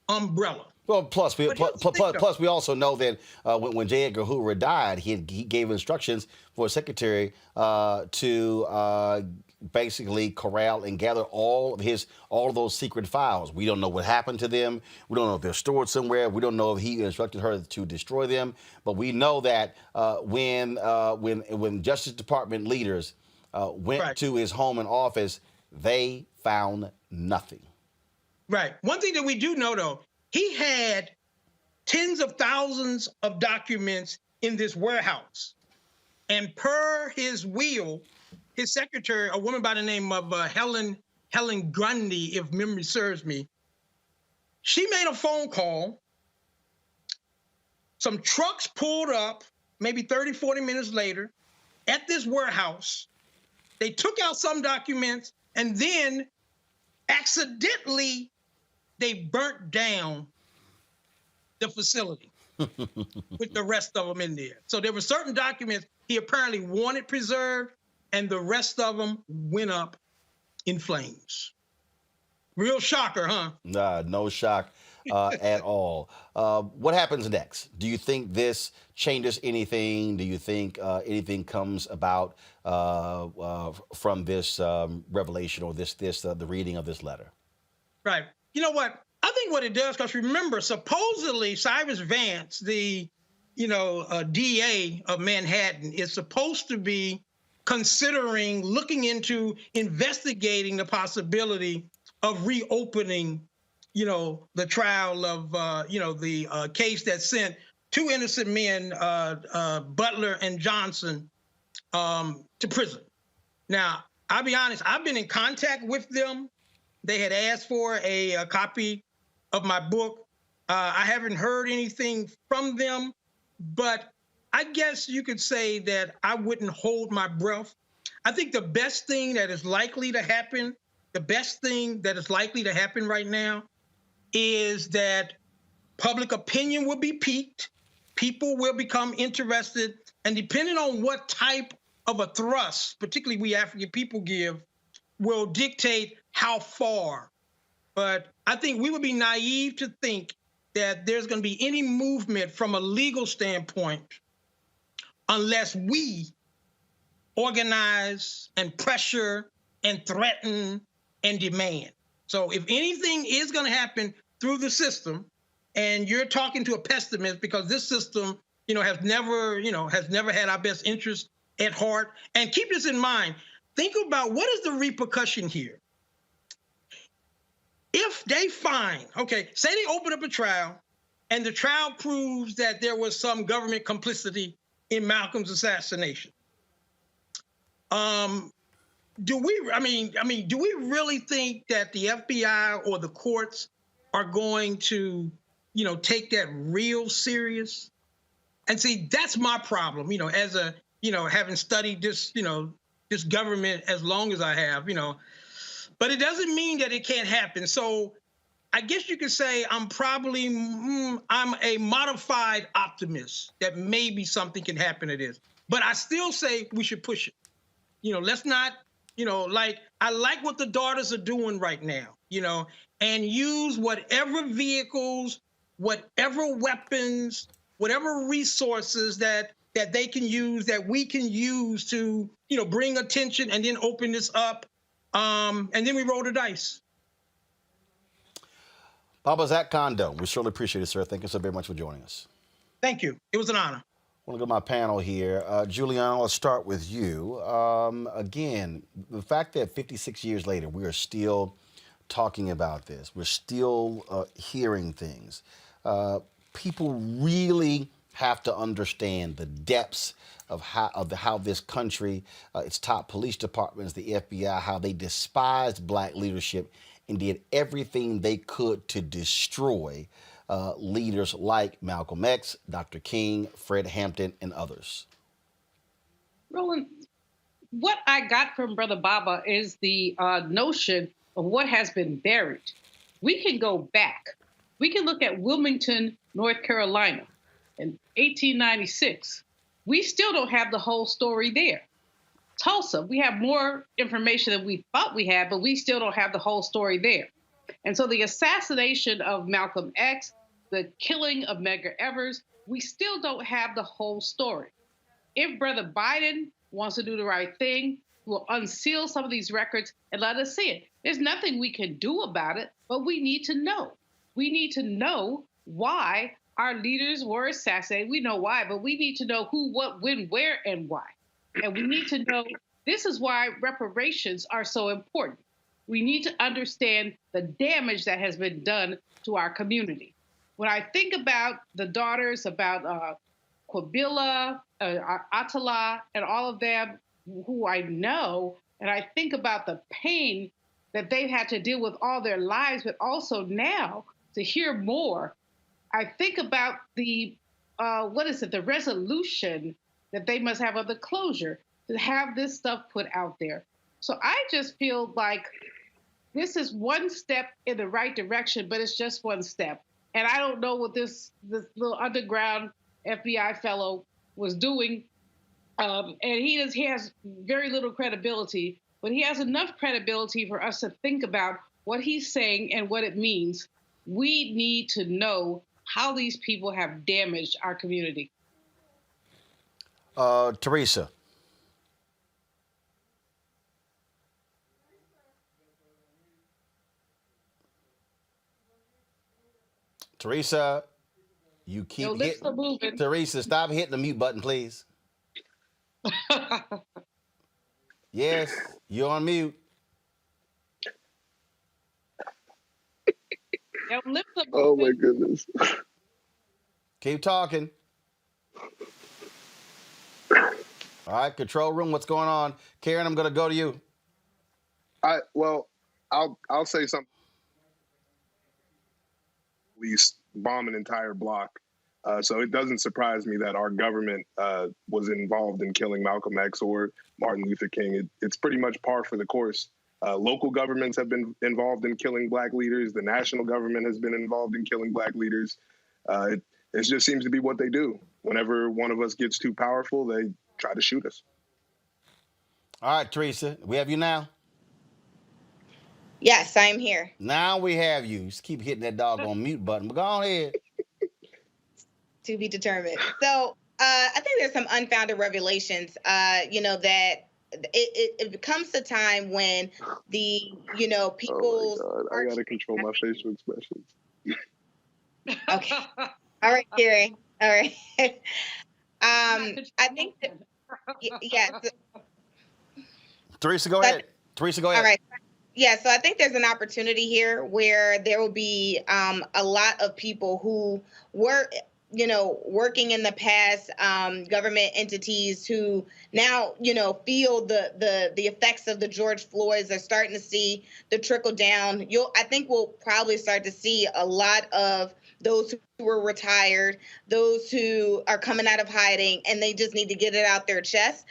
umbrella. Well, plus we also know that when J. Edgar Hoover died, he gave instructions for his secretary to basically corral and gather all of those secret files. We don't know what happened to them. We don't know if they're stored somewhere. We don't know if he instructed her to destroy them. But we know that when Justice Department leaders went to his home and office, they found nothing. Right. One thing that we do know, though, he had tens of thousands of documents in this warehouse. And per his will, his secretary, a woman by the name of Helen Grundy, if memory serves me, she made a phone call. Some trucks pulled up maybe 30, 40 minutes later at this warehouse. They took out some documents, and then accidentally they burnt down the facility with the rest of them in there. So there were certain documents he apparently wanted preserved, and the rest of them went up in flames. Real shocker, huh? Nah, no shock at all. What happens next? Do you think this changes anything? Do you think anything comes about from this revelation or the reading of this letter? Right. You know what? I think what it does, because remember, supposedly Cyrus Vance, the DA of Manhattan, is supposed to be considering looking into investigating the possibility of reopening, the trial of, the case that sent two innocent men, Butler and Johnson, to prison. Now, I'll be honest, I've been in contact with them. They had asked for a copy of my book. I haven't heard anything from them, but I guess you could say that I wouldn't hold my breath. I think the best thing that is likely to happen, right now is that public opinion will be piqued, people will become interested, and depending on what type of a thrust, particularly we African people give, will dictate how far. But I think we would be naive to think that there's going to be any movement from a legal standpoint unless we organize and pressure and threaten and demand. So if anything is going to happen through the system, and you're talking to a pessimist because this system, has never had our best interest at heart. And keep this in mind. Think about what is the repercussion here. If they find, say they open up a trial and the trial proves that there was some government complicity in Malcolm's assassination. Do we really think that the FBI or the courts are going to, take that real serious? And see, that's my problem, as a, having studied this, this government as long as I have, but it doesn't mean that it can't happen. So I guess you could say I'm probably, I'm a modified optimist that maybe something can happen to this. But I still say we should push it. Let's not, I like what the daughters are doing right now, and use whatever vehicles, whatever weapons, whatever resources that they can use, that we can use to, bring attention and then open this up. And then we roll the dice. Baba Zach Kondo, we surely appreciate it, sir. Thank you so very much for joining us. Thank you. It was an honor. I want to go to my panel here. Juliana, let's start with you. Again, the fact that 56 years later, we are still talking about this. We're still hearing things. People really have to understand the depths of how this country, its top police departments, the FBI, how they despised black leadership and did everything they could to destroy leaders like Malcolm X, Dr. King, Fred Hampton, and others. Roland, what I got from Brother Baba is the notion of what has been buried. We can go back We can look at Wilmington, North Carolina in 1896. We still don't have the whole story there. Tulsa, we have more information than we thought we had, but we still don't have the whole story there. And so the assassination of Malcolm X, the killing of Medgar Evers, we still don't have the whole story. If Brother Biden wants to do the right thing, we'll unseal some of these records and let us see it. There's nothing we can do about it, but we need to know. We need to know why our leaders were assassinated. We know why, but we need to know who, what, when, where, and why. And we need to know this is why reparations are so important. We need to understand the damage that has been done to our community. When I think about the daughters, about Quabila, Atala, and all of them who I know, and I think about the pain that they've had to deal with all their lives, but also now to hear more, I think about the, the resolution that they must have of the closure to have this stuff put out there. So I just feel like this is one step in the right direction, but it's just one step. And I don't know what this little underground FBI fellow was doing. And he has very little credibility, but he has enough credibility for us to think about what he's saying and what it means. We need to know how these people have damaged our community. Teresa. Teresa, you keep hitting. Teresa, stop hitting the mute button, please. Yes, you're on mute. Oh my goodness. Keep talking. All right, control room, what's going on? Karen, I'm going to go to you. I'll say something. At least bomb an entire block. So it doesn't surprise me that our government was involved in killing Malcolm X or Martin Luther King. It's pretty much par for the course. Local governments have been involved in killing Black leaders. The national government has been involved in killing Black leaders. It just seems to be what they do. Whenever one of us gets too powerful, they try to shoot us. All right, Teresa, we have you now? Yes, I'm here. Now we have you. Just keep hitting that doggone mute button. But go on ahead. To be determined. So I think there's some unfounded revelations, that it comes to time when the, people. Oh my God. I got to control my facial expressions. Okay. All right, Gary. All right. I think that, yes. Teresa, go ahead. All right. Yeah, so I think there's an opportunity here where there will be a lot of people who were, working in the past, government entities who now, feel the effects of the George Floyds. Are starting to see the trickle down. I think we'll probably start to see a lot of those who were retired, those who are coming out of hiding, and they just need to get it off their chest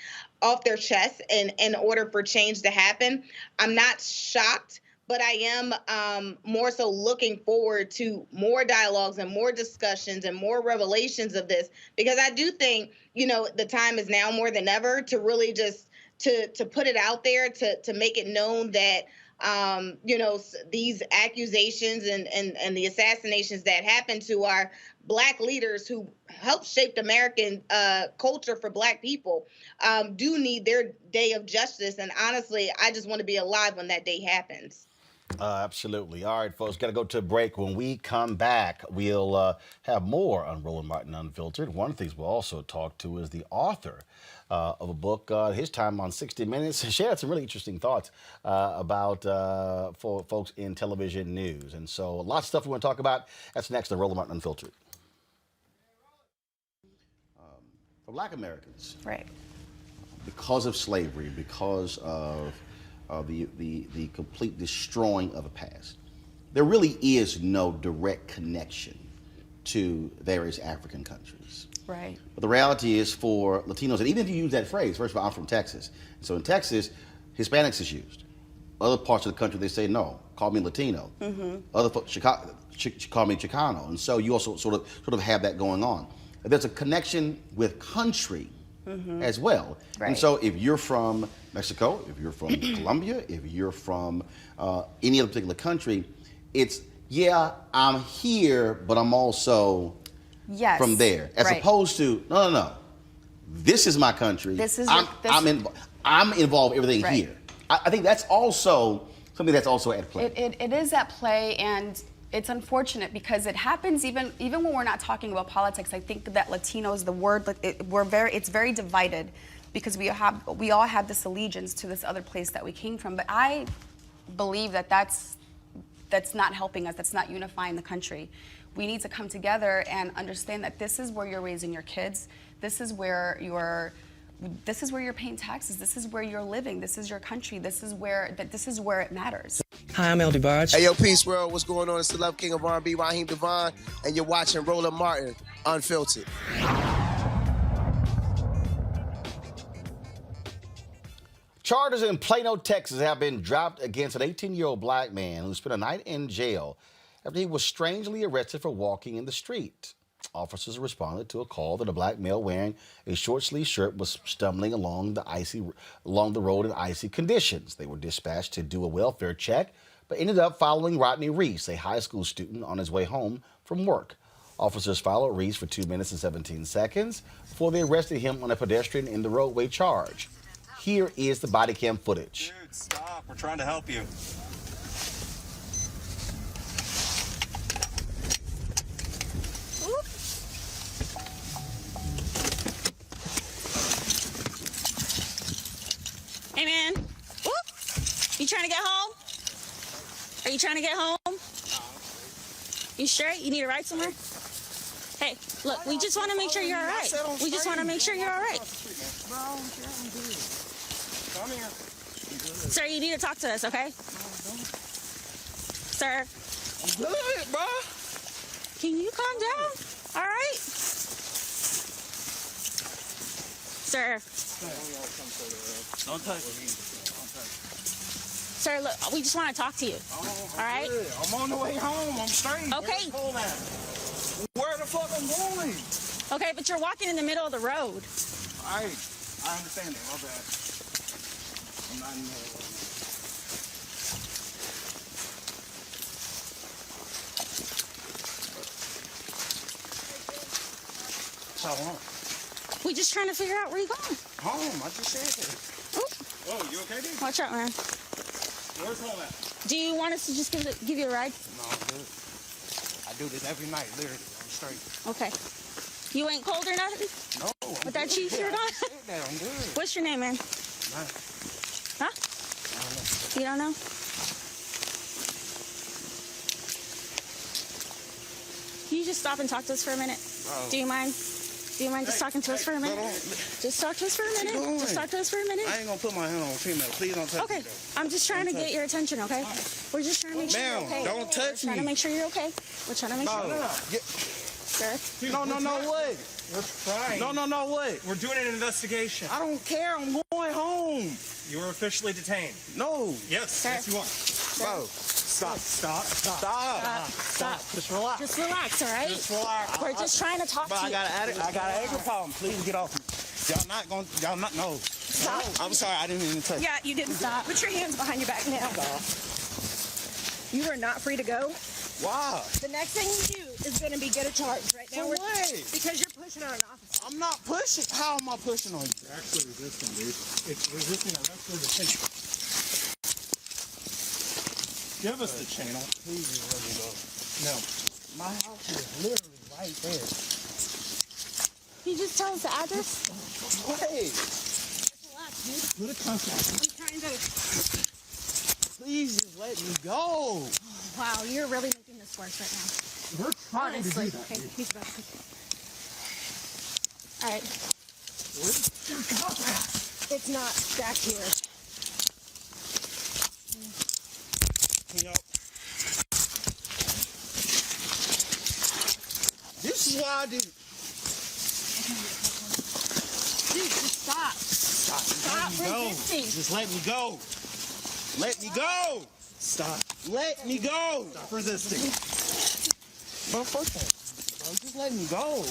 in order for change to happen. I'm not shocked, but I am more so looking forward to more dialogues and more discussions and more revelations of this, because I do think, the time is now more than ever to really just to put it out there, to make it known that these accusations and the assassinations that happened to our Black leaders who helped shape American culture for Black people do need their day of justice. And honestly, I just want to be alive when that day happens. Absolutely. All right, folks, got to go to a break. When we come back, we'll have more on Roland Martin Unfiltered. One of the things we'll also talk to is the author of a book, his time on 60 Minutes, shared some really interesting thoughts about for folks in television news. And so lots of stuff we want to talk about. That's next on Roland Martin Unfiltered. For Black Americans, right, because of slavery, because of the complete destroying of a past, there really is no direct connection to various African countries. Right. But the reality is for Latinos, and even if you use that phrase, first of all, I'm from Texas. So in Texas, Hispanics is used. Other parts of the country, they say no. call me Latino. Other folks call me Chicano. And so you also sort of have that going on. There's a connection with country as well. Right. And so if you're from Mexico, if you're from Colombia, if you're from any other particular country, it's, yeah, I'm here, but I'm also from there. As opposed to, no. This is my country. I'm involved in everything here. I think that's also something that's also at play. It is at play, and it's unfortunate because it happens even when we're not talking about politics. I think that Latinos, the word, it's very divided because we all have this allegiance to this other place that we came from. But I believe that that's not helping us. That's not unifying the country. We need to come together and understand that this is where you're raising your kids. This is where you're paying taxes. This is where you're living. This is your country. This is where it matters. Hi, I'm El DeBarge. Hey, yo, Peace World. What's going on? It's the Love King of R&B, Raheem Devon, and you're watching Roland Martin, Unfiltered. Charges in Plano, Texas have been dropped against an 18-year-old black man who spent a night in jail after he was strangely arrested for walking in the street. Officers responded to a call that a black male wearing a short-sleeved shirt was stumbling along the road in icy conditions. They were dispatched to do a welfare check, but ended up following Rodney Reese, a high school student on his way home from work. Officers followed Reese for 2 minutes and 17 seconds before they arrested him on a pedestrian in the roadway charge. Here is the body cam footage. Dude, stop. We're trying to help you. Hey, man. Whoop. You trying to get home? Are you trying to get home? You straight? You need a ride somewhere? Hey, look, we just want to make sure you're all right. We just want to make sure you're all right. Come here. Sir, you need to talk to us, okay? Sir. I'm good, bro. Can you calm down? All right? Sir. Don't touch me. Sir, look, we just want to talk to you. All right? Good. I'm on the way home. I'm straight. Okay. Where the fuck I'm going? Okay, but you're walking in the middle of the road. All right. I understand that. My bad. I'm not in the middle of it. What's up, home? We just trying to figure out where you're going. Home. I just said that. Oh, you okay, dude? Watch out, man. Where's home at? Do you want us to just give you a ride? No, I'm good. I do this every night, literally. I'm straight. Okay. You ain't cold or nothing? No. With that cheese shirt on? I'm good. What's your name, man? Huh? You don't know? Can you just stop and talk to us for a minute? Do you mind? Do you mind just talking to us for a minute? Just talk to us for a minute. Just talk to us for a minute. I ain't gonna put my hand on a female. Please don't touch me. Okay. I'm just trying to get your attention, okay? We're just trying to make sure you're okay. Don't touch me. We're trying to make sure you're okay. We're trying to make sure you're okay. Sir? No, what? We're trying. No, what? We're doing an investigation. I don't care. I'm going home. You were officially detained. No. Yes, Sir. yes you are. Bro, stop. Just relax. Just relax, all right? Just relax. We're just trying to talk But to you. I got an anger problem. Please get off me. No. Stop. I'm sorry, I didn't mean to touch you. Yeah, you didn't stop. Put your hands behind your back now. You are not free to go. Why? The next thing you do is going to be get a charge right now. For what? Because you're pushing on an officer. I'm not pushing. How am I pushing on you? You're actually resisting, dude. It's resisting arrest or detention. Give us the channel. Please just let me go. No. My house is literally right there. Can you just tell us the address? Wait. Just relax, dude. Put a cuff on. I'm trying to... Please just let me go. Wow, you're really making this worse right now. We're trying Honestly. to do that. Okay, he's about to... All right. It's not back here. This is why I do. Dude, just stop. Stop Stop resisting. Just let me go. Let me go. Stop. Let me go. Stop resisting. Bro, fuck that. Bro, just let me go.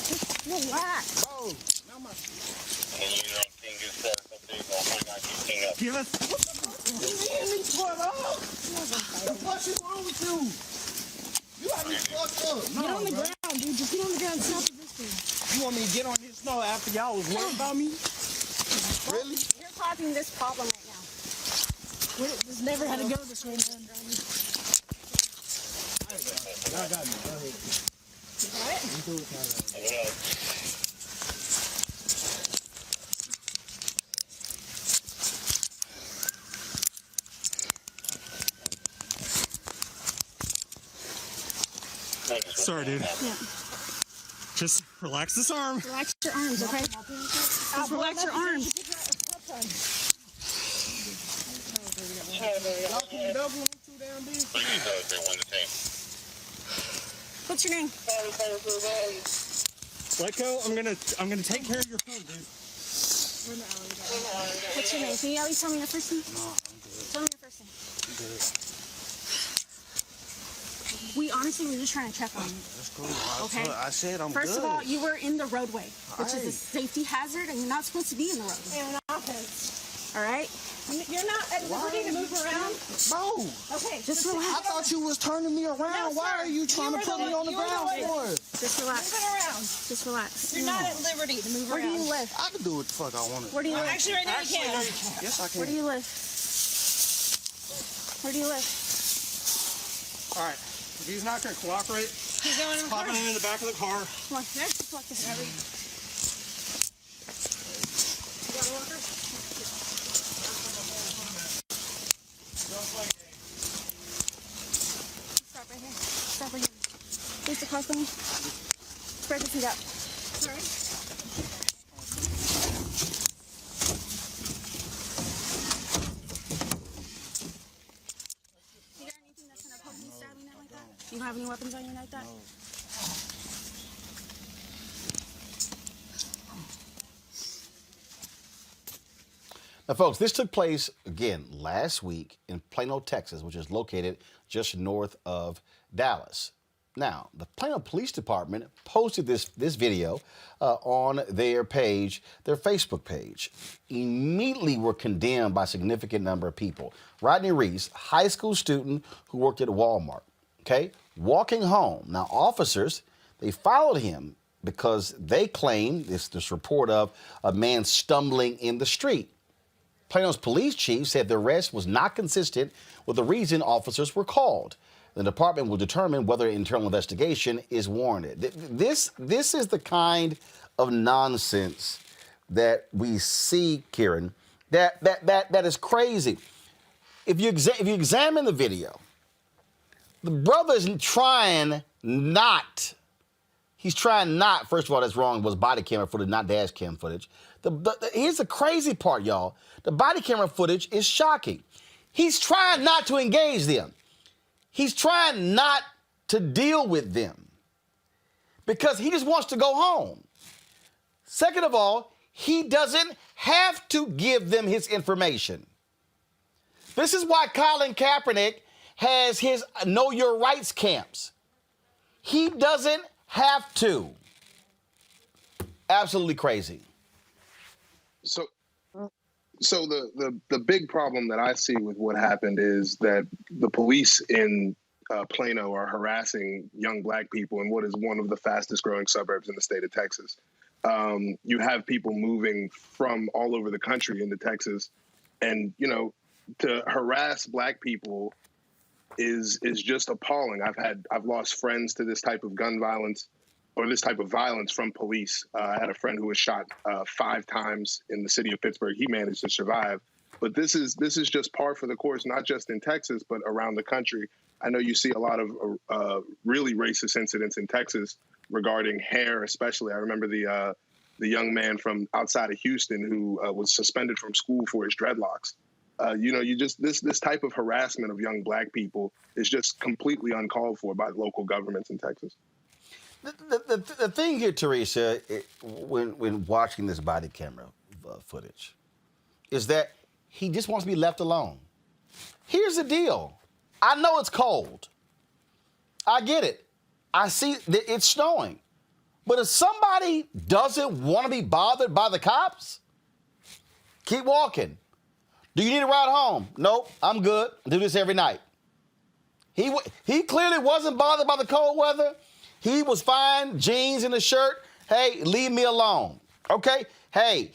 Relax. Bro. Give us. What the fuck is wrong with you? You got me fucked up. Get on the ground, dude. Just get on the ground. Stop resisting. You want me to get on this snow after y'all was worried about me? Really? You're causing this problem right now. This never had to go this way, man. Y'all got me. Go ahead. You got it? Sorry, dude. Yeah. Just relax this arm. Relax your arms, okay? Just relax your arms. What's your name? Let go. I'm gonna take care of your phone, dude. What's your name? Can you at least tell me your first name? No, I'm good. Tell me your first name. I'm good. We honestly were just trying to check on you. That's cool. Okay. I said I'm First good. of all, you were in the roadway, which is a Alright. safety hazard, and you're not supposed to be in the roadway. And All right? you're not at liberty to move around. Bro. Okay, just relax. I thought you was turning me around. No, Why sir. are you trying to put me on the ground for? Just relax. Moving around. Just relax. You're not at liberty to move Where do around. you live? I can do what the fuck I want to. Where do you live? Actually, right now you can. Yes, I can. Where do you live? Where do you live? All right. If he's not going to cooperate, He's going in the car. popping him in the back of the car. Come on, let's just walk this way. You got a walker? Stop right here. Stop right here. Face the car for me. Spread your feet out. Sorry. You got anything that's gonna poke me, stab me, nothing like that? You don't have any weapons on you like that? Now, folks, this took place, again, last week in Plano, Texas, which is located just north of Dallas. Now, the Plano Police Department posted this video on their page, their Facebook page. Immediately were condemned by a significant number of people. Rodney Reese, high school student who worked at Walmart, okay, walking home. Now, officers, they followed him because they claimed this report of a man stumbling in the street. Plano's police chief said the arrest was not consistent with the reason officers were called. The department will determine whether an internal investigation is warranted. This is the kind of nonsense that we see, Kieran, that is crazy. If you examine the video, the brother's trying not. He's trying not. First of all, that's wrong. It was body camera footage, not dash cam footage. Here's the crazy part, y'all. The body camera footage is shocking. He's trying not to engage them. He's trying not to deal with them because he just wants to go home. Second of all, he doesn't have to give them his information. This is why Colin Kaepernick has his Know Your Rights camps. He doesn't have to. Absolutely crazy. So the big problem that I see with what happened is that the police in Plano are harassing young Black people in what is one of the fastest growing suburbs in the state of Texas. You have people moving from all over the country into Texas, and to harass Black people is just appalling. I've lost friends to this type of gun violence or this type of violence from police. I had a friend who was shot 5 times in the city of Pittsburgh. He managed to survive. But this is just par for the course, not just in Texas, but around the country. I know you see a lot of really racist incidents in Texas regarding hair, especially. I remember the young man from outside of Houston who was suspended from school for his dreadlocks. This type of harassment of young Black people is just completely uncalled for by local governments in Texas. The thing here, Teresa, when watching this body camera footage, is that he just wants to be left alone. Here's the deal. I know it's cold. I get it. I see that it's snowing. But if somebody doesn't want to be bothered by the cops, keep walking. Do you need a ride home? Nope, I'm good. I do this every night. He clearly wasn't bothered by the cold weather. He was fine, jeans and a shirt. Hey, leave me alone. Okay? Hey,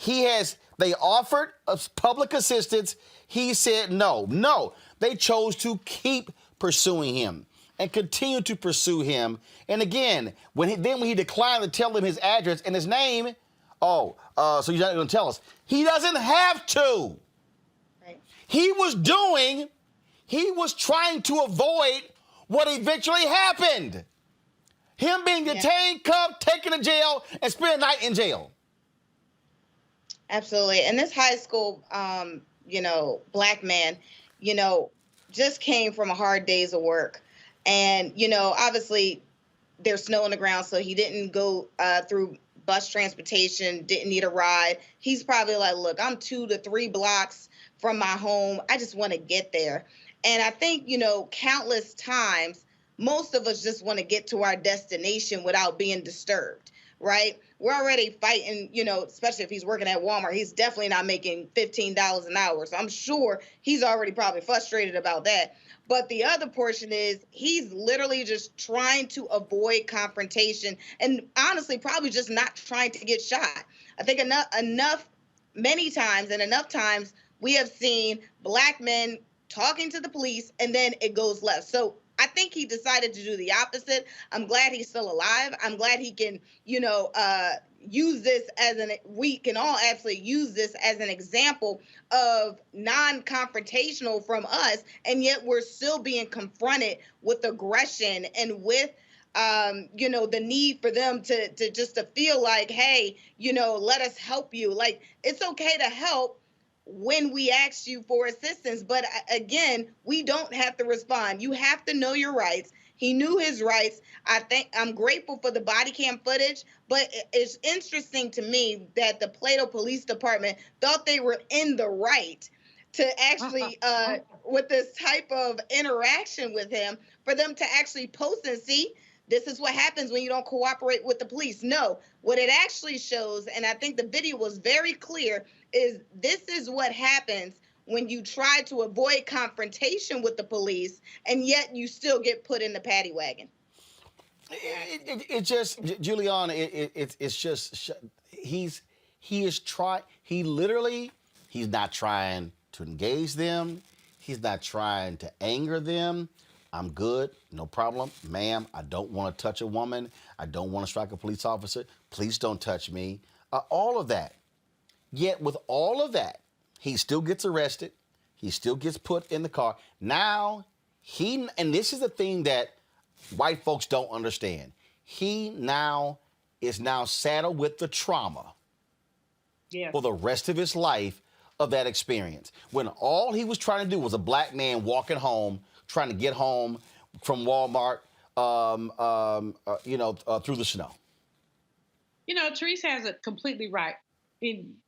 they offered us public assistance. He said no. No, they chose to keep pursuing him and continue to pursue him. And again, when he declined to tell them his address and his name, so you're not going to tell us. He doesn't have to. Right. He was trying to avoid what eventually happened. Him being detained, cuffed, taken to jail, and spend a night in jail. Absolutely. And this high school, black man, just came from a hard days of work. And, obviously there's snow on the ground, so he didn't go through bus transportation, didn't need a ride. He's probably like, look, I'm 2 to 3 blocks from my home. I just want to get there. And I think, countless times, most of us just want to get to our destination without being disturbed, right? We're already fighting, especially if he's working at Walmart. He's definitely not making $15 an hour. So I'm sure he's already probably frustrated about that. But the other portion is he's literally just trying to avoid confrontation and honestly probably just not trying to get shot. I think many times we have seen black men talking to the police and then it goes left. So I think he decided to do the opposite. I'm glad he's still alive. I'm glad he can, use this we can all absolutely use this as an example of non-confrontational from us, and yet we're still being confronted with aggression and with the need for them to just to feel like, hey, let us help you. Like, it's okay to help when we ask you for assistance, but again, we don't have to respond. You have to know your rights. He knew his rights. I'm grateful for the body cam footage, but it's interesting to me that the Plato Police Department thought they were in the right to actually, with this type of interaction with him, for them to actually post and see, this is what happens when you don't cooperate with the police. No, what it actually shows, and I think the video was very clear, is this is what happens when you try to avoid confrontation with the police, and yet you still get put in the paddy wagon. It just, Juliana, it's just, he's not trying to engage them. He's not trying to anger them. I'm good, no problem. Ma'am, I don't want to touch a woman. I don't want to strike a police officer. Please don't touch me. All of that. Yet with all of that, he still gets arrested. He still gets put in the car. Now, and this is the thing that white folks don't understand. He is now saddled with the trauma for the rest of his life of that experience. When all he was trying to do was a black man walking home, trying to get home from Walmart, through the snow. Teresa has it completely right.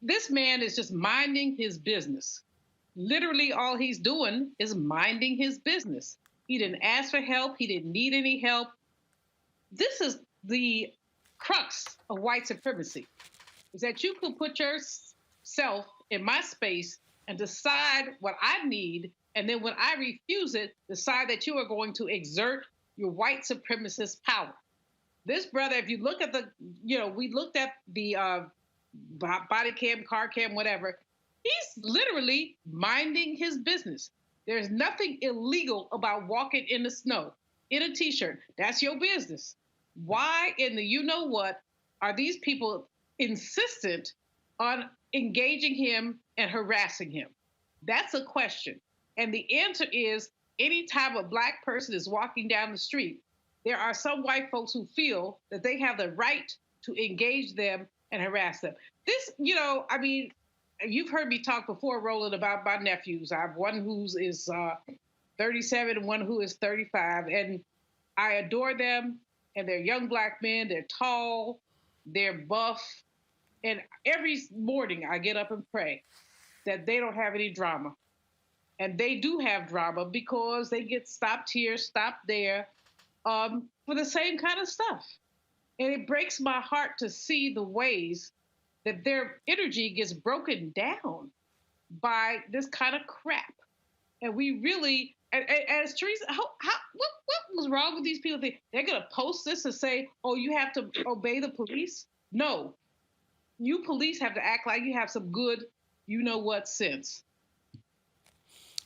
This man is just minding his business. Literally, all he's doing is minding his business. He didn't ask for help. He didn't need any help. This is the crux of white supremacy, is that you can put yourself in my space and decide what I need, and then when I refuse it, decide that you are going to exert your white supremacist power. This brother, if you look at we looked at the body cam, car cam, whatever, he's literally minding his business. There's nothing illegal about walking in the snow in a t-shirt. That's your business. Why in the you-know-what are these people insistent on engaging him and harassing him? That's a question. And the answer is, anytime a black person is walking down the street, there are some white folks who feel that they have the right to engage them and harass them. This, you've heard me talk before, Roland, about my nephews. I have one who is 37 and one who is 35, and I adore them, and they're young black men. They're tall, they're buff, and every morning I get up and pray that they don't have any drama. And they do have drama because they get stopped here, stopped there, for the same kind of stuff. And it breaks my heart to see the ways that their energy gets broken down by this kind of crap. And we really, and as Teresa, what was wrong with these people? They're going to post this and say, oh, you have to obey the police? No. You police have to act like you have some good, you know what, sense.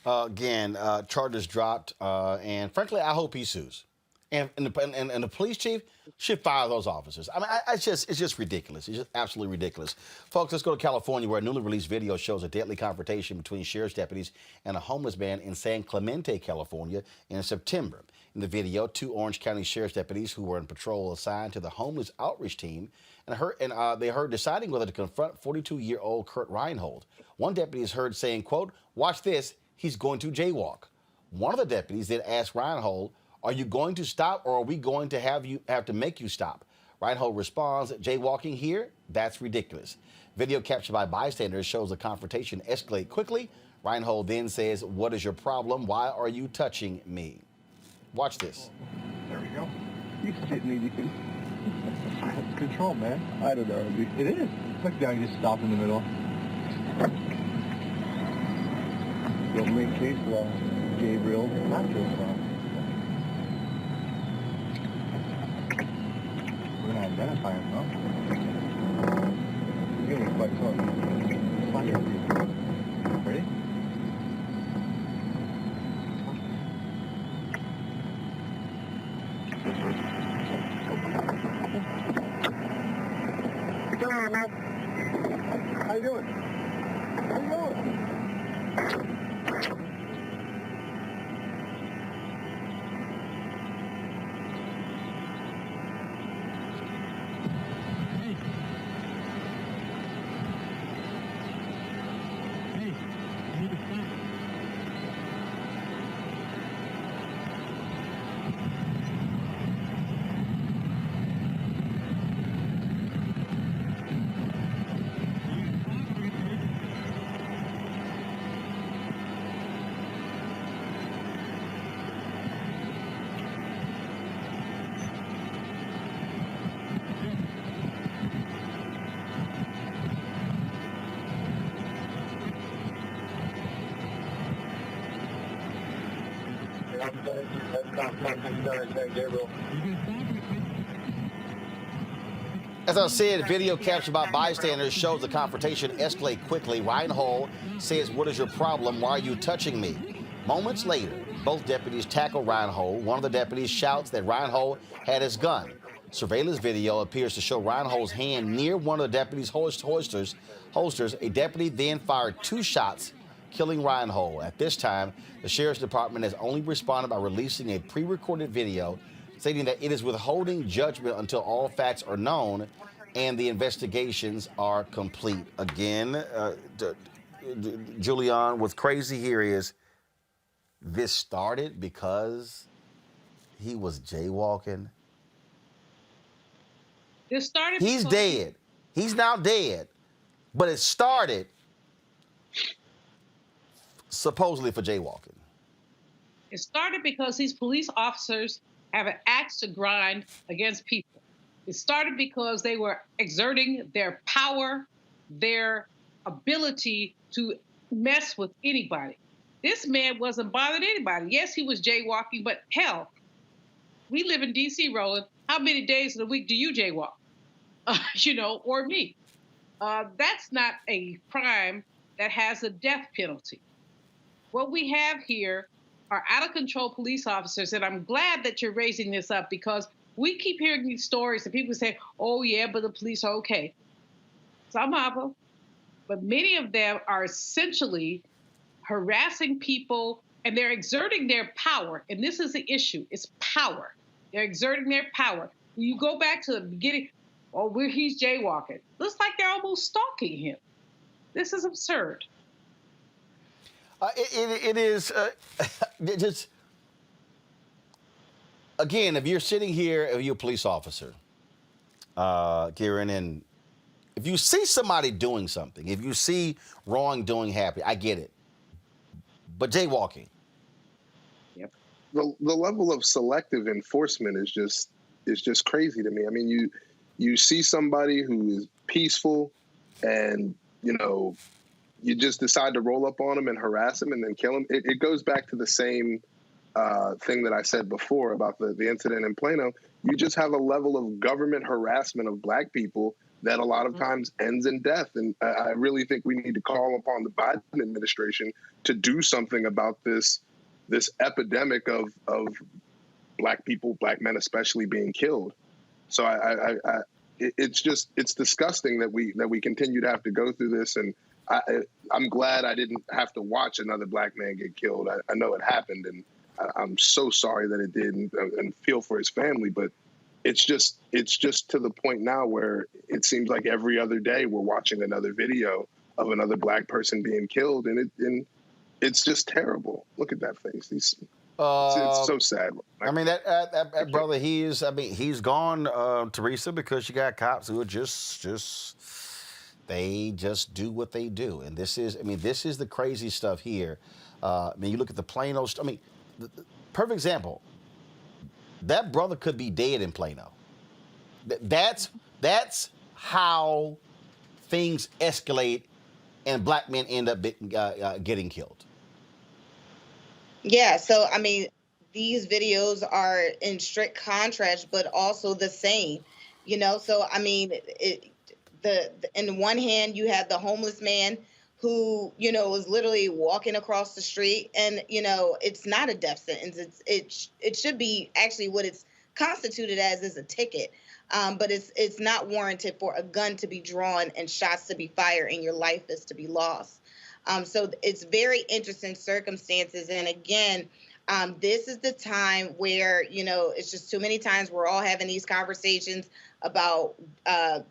Again, charges dropped, and frankly, I hope he sues. And the police chief should fire those officers. I mean, it's just ridiculous. It's just absolutely ridiculous. Folks, let's go to California, where a newly released video shows a deadly confrontation between sheriff's deputies and a homeless man in San Clemente, California, in September. In the video, 2 Orange County sheriff's deputies who were in patrol assigned to the homeless outreach team they heard deciding whether to confront 42-year-old Kurt Reinhold. One deputy is heard saying, quote, "Watch this, he's going to jaywalk." One of the deputies then asked Reinhold, "Are you going to stop, or are we going to have to make you stop?" Reinhold responds, "Jaywalking here? That's ridiculous." Video captured by bystanders shows the confrontation escalate quickly. Reinhold then says, "What is your problem? Why are you touching me?" Watch this. There we go. You hit me, dude. It's control, man. I don't know. It is. Look down, you just stop in the middle. Don't make case law, Gabriel. Not case law. We're gonna identify him, huh? You're getting quite close. Fine. Ready? How you doing? How you doing? As I said, video captured by bystanders shows the confrontation escalate quickly. Reinhold says, "What is your problem? Why are you touching me?" Moments later, both deputies tackle Reinhold. One of the deputies shouts that Reinhold had his gun. Surveillance video appears to show Reinhold's hand near one of the deputies' holsters. A deputy then fired 2 shots, killing Reinhold. At this time, the Sheriff's Department has only responded by releasing a pre-recorded video stating that it is withholding judgment until all facts are known and the investigations are complete. Again, Julian, what's crazy here is this started because he was jaywalking. This started. He's dead. He's now dead. But it started supposedly for jaywalking. It started because these police officers have an axe to grind against people. It started because they were exerting their power, their ability to mess with anybody. This man wasn't bothering anybody. Yes, he was jaywalking, but hell, we live in D.C., Roland. How many days of the week do you jaywalk? Or me. That's not a crime that has a death penalty. What we have here are out-of-control police officers, and I'm glad that you're raising this up because we keep hearing these stories and people say, oh, yeah, but the police are okay. Some of them, but many of them are essentially harassing people, and they're exerting their power, and this is the issue. It's power. They're exerting their power. When you go back to the beginning, he's jaywalking. Looks like they're almost stalking him. This is absurd. It is just, again, if you're sitting here, if you're a police officer, Kieran, and if you see somebody doing something, if you see wrongdoing happen, I get it. but jaywalking. The level of selective enforcement is just crazy to me. I mean, you see somebody who is peaceful, and you just decide to roll up on them and harass them and then kill them. It goes back to the same thing that I said before about the incident in Plano. You just have a level of government harassment of Black people that a lot of times ends in death. And I really think we need to call upon the Biden administration to do something about this epidemic of Black people, Black men especially, being killed. So it's disgusting that we continue to have to go through this. And I'm glad I didn't have to watch another Black man get killed. I know it happened, and I'm so sorry that it did, and feel for his family. But it's just to the point now where it seems like every other day we're watching another video of another Black person being killed, and it's just terrible. Look at that face. It's so sad. I mean, that brother, he's gone, Teresa, because you got cops who are they just do what they do. And this is the crazy stuff here. You look at the Plano, the perfect example. That brother could be dead in Plano. That's how things escalate and Black men end up getting killed. Yeah, so these videos are in strict contrast, but also the same. So in one hand you have the homeless man who is literally walking across the street, and it's not a death sentence. It should be actually what it's constituted as is a ticket, but it's not warranted for a gun to be drawn and shots to be fired and your life is to be lost. So it's very interesting circumstances. And again, this is the time where, it's just too many times we're all having these conversations about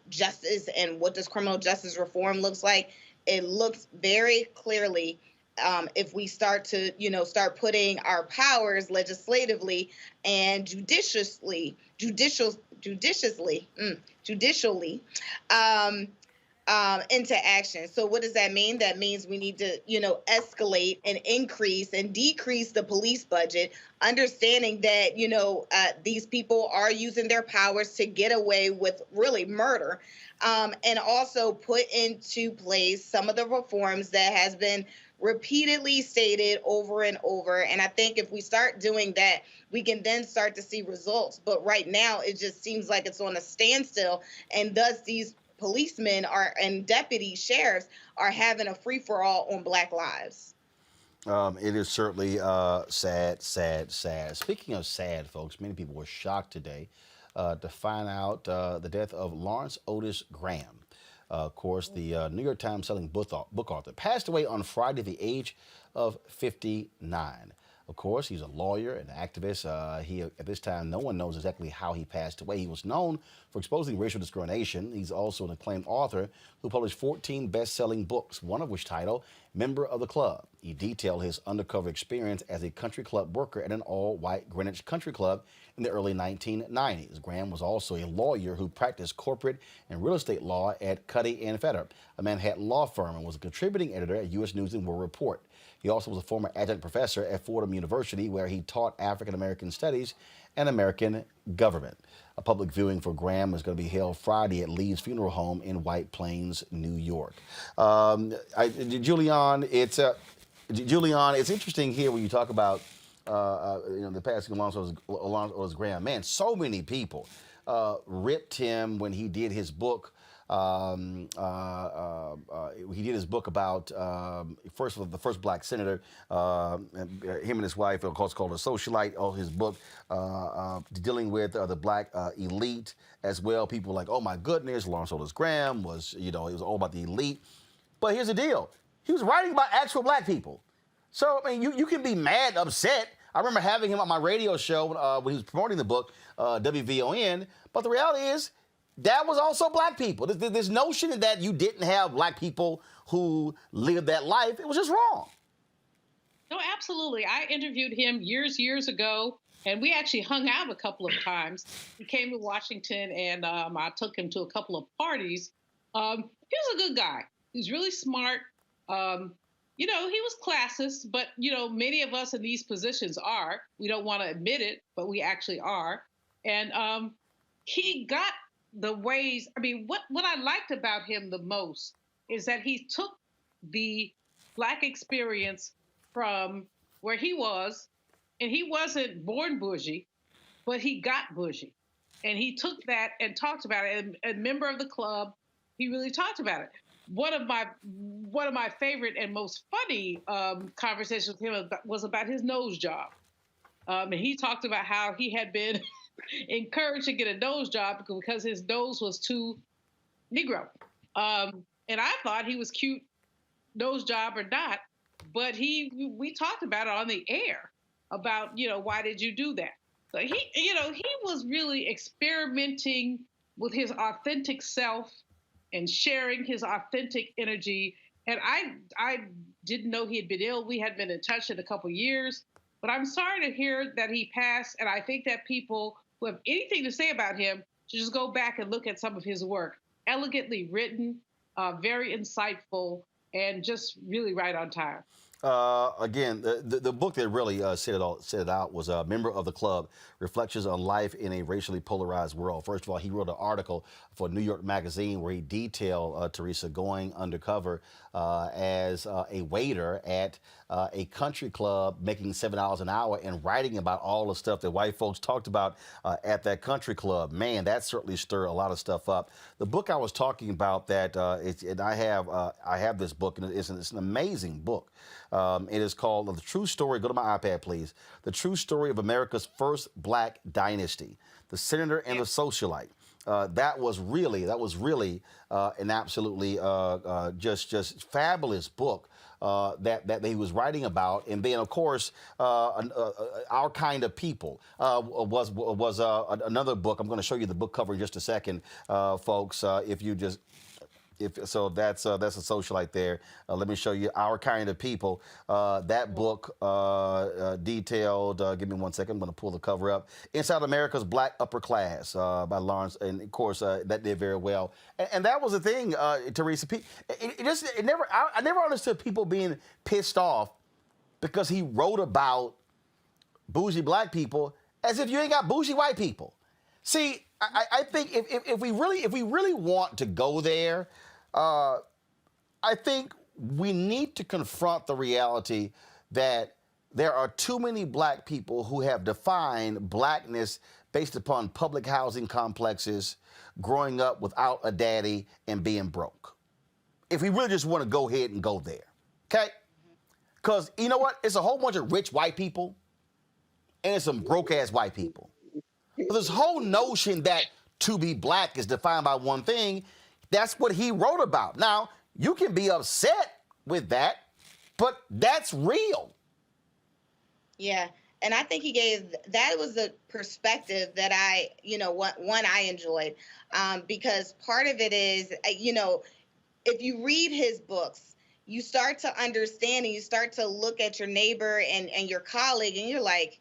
justice and what does criminal justice reform looks like. It looks very clearly, if we start to, start putting our powers legislatively and judicially into action. So what does that mean? That means we need to, escalate and increase and decrease the police budget, understanding that, these people are using their powers to get away with really murder, and also put into place some of the reforms that has been repeatedly stated over and over. And I think if we start doing that, we can then start to see results. But right now, it just seems like it's on a standstill, and thus these policemen and deputy sheriffs are having a free-for-all on Black lives. It is certainly sad. Speaking of sad, folks, many people were shocked today to find out the death of Lawrence Otis Graham. Of course, the New York Times selling book author, passed away on Friday at the age of 59. Of course, he's a lawyer and activist. At this time, no one knows exactly how he passed away. He was known for exposing racial discrimination. He's also an acclaimed author who published 14 best-selling books, one of which titled Member of the Club. He detailed his undercover experience as a country club worker at an all-white Greenwich country club in the early 1990s. Graham was also a lawyer who practiced corporate and real estate law at Cuddy & Fedder, a Manhattan law firm, and was a contributing editor at U.S. News & World Report. He also was a former adjunct professor at Fordham University, where he taught African American studies and American government. A public viewing for Graham is going to be held Friday at Lee's Funeral Home in White Plains, New York. Julian, it's interesting here when you talk about the passing of Lawrence Otis Graham. Man, so many people ripped him when he did his book. He did his book about the first Black senator. Him and his wife, of course, called a socialite. His book dealing with the Black elite as well. People were like, oh my goodness, Lawrence Otis Graham was, it was all about the elite. But here's the deal: he was writing about actual Black people. So you can be mad, upset. I remember having him on my radio show when he was promoting the book, WVON. But the reality is, that was also Black people. This notion that you didn't have Black people who lived that life, it was just wrong. No, absolutely. I interviewed him years ago, and we actually hung out a couple of times. He came to Washington, and I took him to a couple of parties. He was a good guy. He was really smart. he was classist, but, many of us in these positions are. We don't want to admit it, but we actually are. And he got the ways. I mean, what I liked about him the most is that he took the Black experience from where he was, and he wasn't born bougie, but he got bougie. And he took that and talked about it. And a member of the club, he really talked about it. One of my favorite and most funny conversations with him was about his nose job. And he talked about how he had been encouraged to get a nose job because his nose was too Negro. And I thought he was cute, nose job or not, but we talked about it on the air about, why did you do that? So he was really experimenting with his authentic self and sharing his authentic energy. And I didn't know he had been ill. We had been in touch in a couple of years, but I'm sorry to hear that he passed. And I think that people who have anything to say about him should just go back and look at some of his work. Elegantly written, very insightful, and just really right on time. Again, the book that really said it out was a member of the club, Reflections on Life in a Racially Polarized World. First of all, he wrote an article for New York Magazine where he detailed Teresa going undercover as a waiter at a country club, making $7 an hour and writing about all the stuff that white folks talked about at that country club. Man, that certainly stirred a lot of stuff up. The book I was talking about, and I have this book, and it's an amazing book. It is called The True Story. Go to my iPad, please. The True Story of America's First Black Dynasty, The Senator and the Socialite. That was really an absolutely just fabulous book that he was writing about. And then, of course, Our Kind of People was another book. I'm going to show you the book cover in just a second, folks. So that's a socialite there. Let me show you Our Kind of People. That book detailed, give me 1 second, I'm going to pull the cover up. Inside America's Black Upper Class by Lawrence. And of course, that did very well. And that was the thing, Teresa. I never understood people being pissed off because he wrote about bougie black people as if you ain't got bougie white people. See, I think if we really want to go there, I think we need to confront the reality that there are too many black people who have defined blackness based upon public housing complexes, growing up without a daddy, and being broke. If we really just want to go ahead and go there, okay? Because you know what? It's a whole bunch of rich white people and it's some broke-ass white people. But this whole notion that to be black is defined by one thing, that's what he wrote about. Now, you can be upset with that, but that's real. Yeah. And I think that was the perspective that I enjoyed, because part of it is, if you read his books, you start to understand and you start to look at your neighbor and your colleague, and you're like,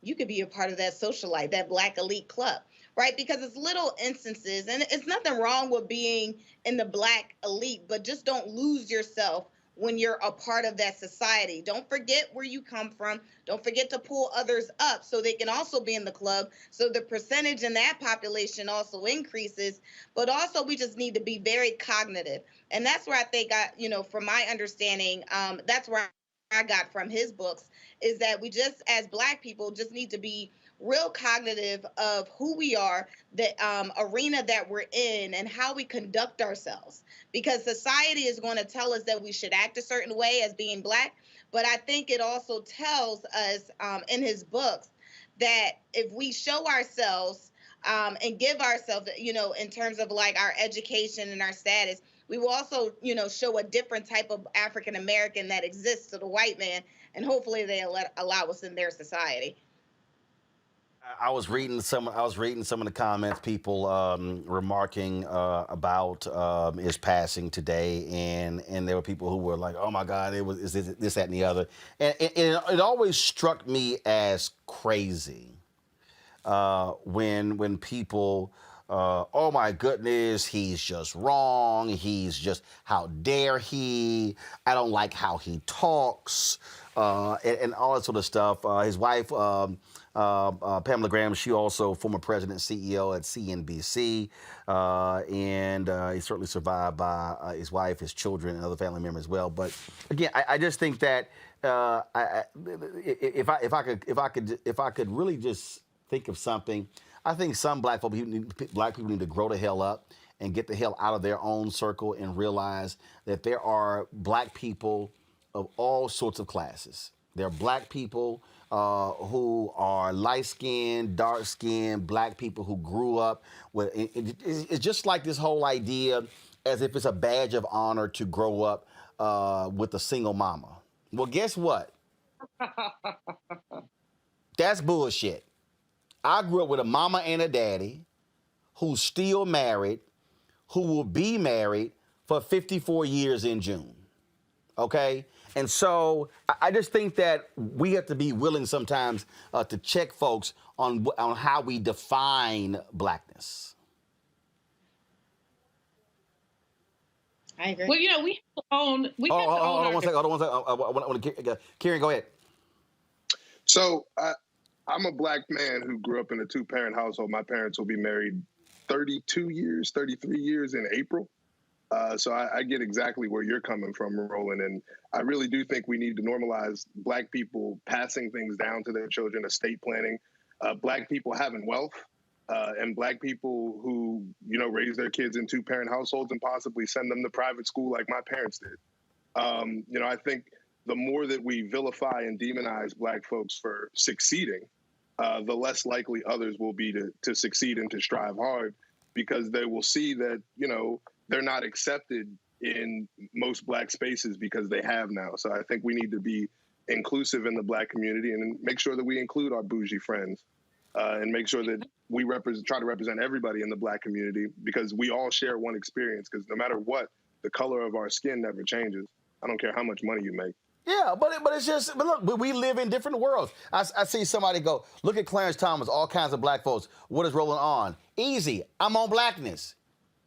you could be a part of that socialite, that black elite club, right? Because it's little instances, and it's nothing wrong with being in the black elite, but just don't lose yourself when you're a part of that society. Don't forget where you come from. Don't forget to pull others up so they can also be in the club. So the percentage in that population also increases. But also we just need to be very cognitive. And that's where I think from my understanding, that's where I got from his books, is that we just, as black people, just need to be real cognitive of who we are, the arena that we're in, and how we conduct ourselves. Because society is going to tell us that we should act a certain way as being black, but I think it also tells us in his books that if we show ourselves and give ourselves, in terms of like our education and our status, we will also, show a different type of African American that exists to the white man, and hopefully they'll allow us in their society. I was reading some of the comments, people remarking about his passing today, and there were people who were like, "Oh my God, is this, that, and the other," and it always struck me as crazy when people oh my goodness, he's just wrong. He's just, how dare he? I don't like how he talks, and all that sort of stuff. His wife, Pamela Graham, she also former president, CEO at CNBC, and he's certainly survived by his wife, his children, and other family members as well. But again, I just think that if I could really just think of something. I think some black people need to grow the hell up and get the hell out of their own circle and realize that there are black people of all sorts of classes. There are black people who are light-skinned, dark-skinned, black people who grew up with. It's just like this whole idea as if it's a badge of honor to grow up with a single mama. Well, guess what? That's bullshit. I grew up with a mama and a daddy who's still married, who will be married for 54 years in June. Okay? And so I just think that we have to be willing sometimes to check folks on how we define blackness. I agree. Well, we have to own. Hold on one second. Kieran, go ahead. So I'm a black man who grew up in a two-parent household. My parents will be married 33 years in April. So I get exactly where you're coming from, Roland. And I really do think we need to normalize black people passing things down to their children, estate planning, black people having wealth, and black people who, raise their kids in two-parent households and possibly send them to private school like my parents did. I think the more that we vilify and demonize black folks for succeeding, the less likely others will be to succeed and to strive hard, because they will see that, they're not accepted in most black spaces because they have now. So I think we need to be inclusive in the black community and make sure that we include our bougie friends and make sure that we try to represent everybody in the black community, because we all share one experience, because no matter what, the color of our skin never changes. I don't care how much money you make. Yeah, but look, we live in different worlds. I see somebody go, look at Clarence Thomas, all kinds of black folks. What is Roland on? Easy, I'm on blackness.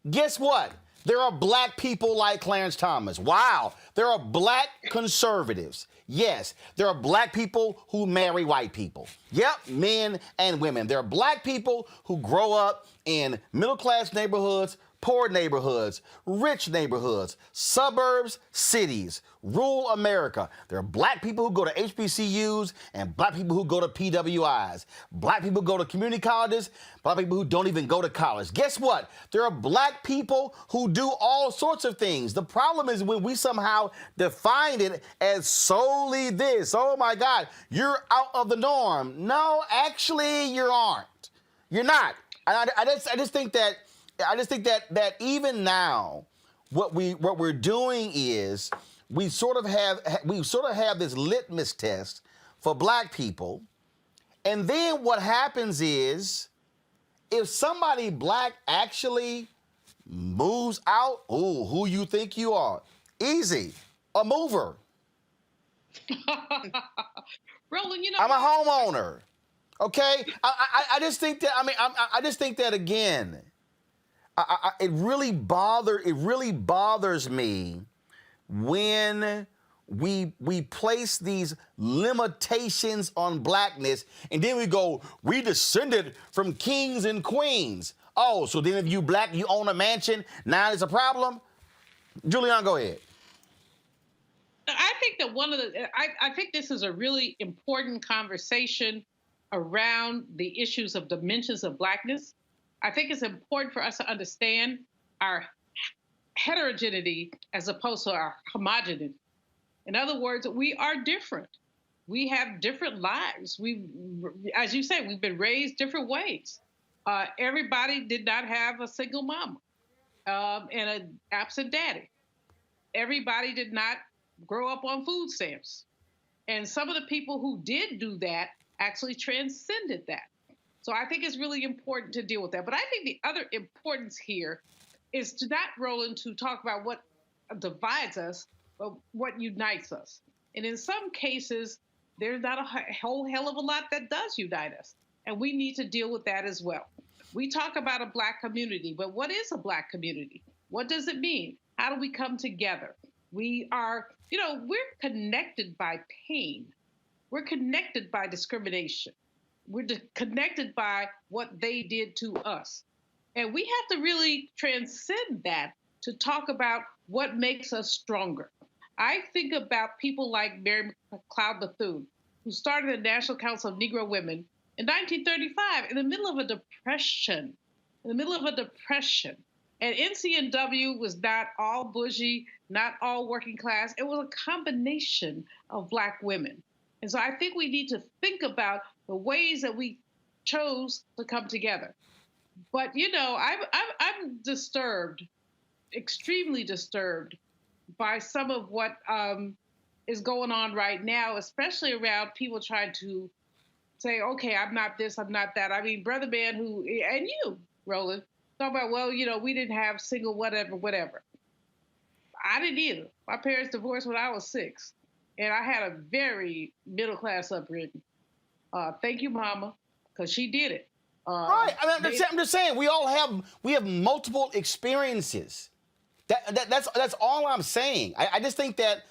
Guess what? There are black people like Clarence Thomas. Wow. There are black conservatives. Yes. There are black people who marry white people. Yep, men and women. There are black people who grow up in middle-class neighborhoods, poor neighborhoods, rich neighborhoods, suburbs, cities, rural America. There are black people who go to HBCUs and black people who go to PWIs. Black people go to community colleges, black people who don't even go to college. Guess what? There are black people who do all sorts of things. The problem is when we somehow define it as solely this. Oh my God, you're out of the norm. No, actually you aren't. You're not. I just think that even now, what we're doing is we sort of have this litmus test for black people, and then what happens is, if somebody black actually moves out, who you think you are? Easy, a mover. Roland, I'm a homeowner. Okay, I just think that. I just think that again. It really bothers me when we place these limitations on blackness, and then we go, we descended from kings and queens. Oh, so then if you black, you own a mansion, now it's a problem? Julian, go ahead. I think that I think this is a really important conversation around the issues of dimensions of blackness. I think it's important for us to understand our heterogeneity as opposed to our homogeneity. In other words, we are different. We have different lives. As you say, we've been raised different ways. Everybody did not have a single mama and an absent daddy. Everybody did not grow up on food stamps. And some of the people who did do that actually transcended that. So I think it's really important to deal with that. But I think the other importance here is to not, Roland, to talk about what divides us, but what unites us. And in some cases, there's not a whole hell of a lot that does unite us. And we need to deal with that as well. We talk about a Black community, but what is a Black community? What does it mean? How do we come together? We are, we're connected by pain. We're connected by discrimination. We're connected by what they did to us. And we have to really transcend that to talk about what makes us stronger. I think about people like Mary McLeod Bethune, who started the National Council of Negro Women in 1935 in the middle of a depression. And NCNW was not all bougie, not all working class. It was a combination of Black women. And so I think we need to think about the ways that we chose to come together. But, I'm disturbed, extremely disturbed by some of what is going on right now, especially around people trying to say, okay, I'm not this, I'm not that. I mean, Brother Man, and you, Roland, talk about, well, we didn't have single whatever. I didn't either. My parents divorced when I was 6, and I had a very middle-class upbringing. Thank you, Mama, because she did it. Right. I'm just saying we have multiple experiences. That's all I'm saying. I just think that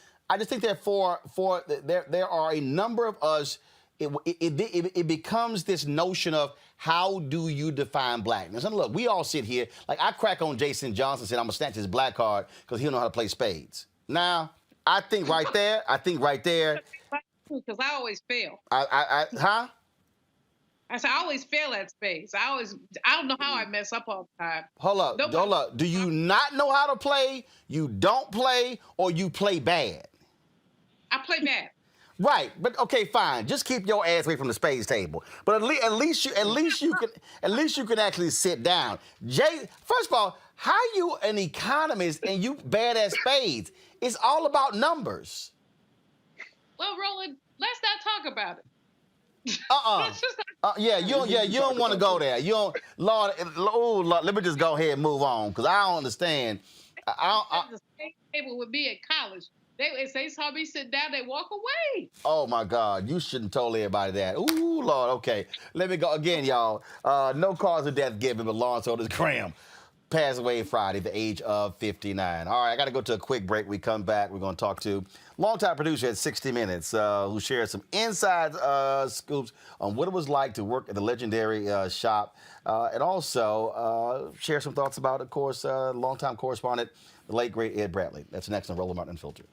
for there are a number of us. It becomes this notion of how do you define Blackness? And look, we all sit here like I crack on Jason Johnson, said I'm gonna snatch his black card because he don't know how to play spades. Now I think right there. Because I always fail. Huh? I said, I always fail at spades. I don't know how I mess up all the time. Hold up. Do you not know how to play? You don't play, or you play bad? I play bad. Right, but okay, fine. Just keep your ass away from the spades table. But at least you can actually sit down. Jay, first of all, how you an economist and you bad at spades? It's all about numbers. Well, Roland, let's not talk about it. You don't want to go there. You don't, Lord, let me just go ahead and move on because I don't understand. The same table with me at college. They saw me sit down, they walk away. Oh my God, you shouldn't told everybody that. Ooh, Lord, okay. Let me go again, y'all. No cause of death given, but Lawrence Otis Graham passed away Friday at the age of 59. All right, I got to go to a quick break. We come back, we're going to talk to longtime producer at 60 Minutes, who shared some inside scoops on what it was like to work at the legendary shop, and also share some thoughts about, of course, longtime correspondent, the late, great Ed Bradley. That's next on Roland Martin Unfiltered.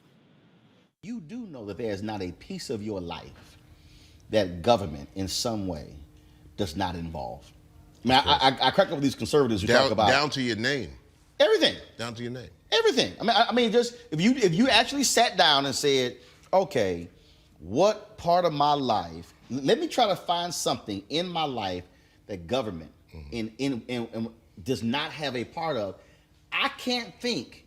You do know that there is not a piece of your life that government in some way does not involve. I mean, I crack up with these conservatives who talk about down to your name. Everything. Down to your name. Everything. I mean, just if you actually sat down and said, okay, what part of my life? Let me try to find something in my life that government in does not have a part of. I can't think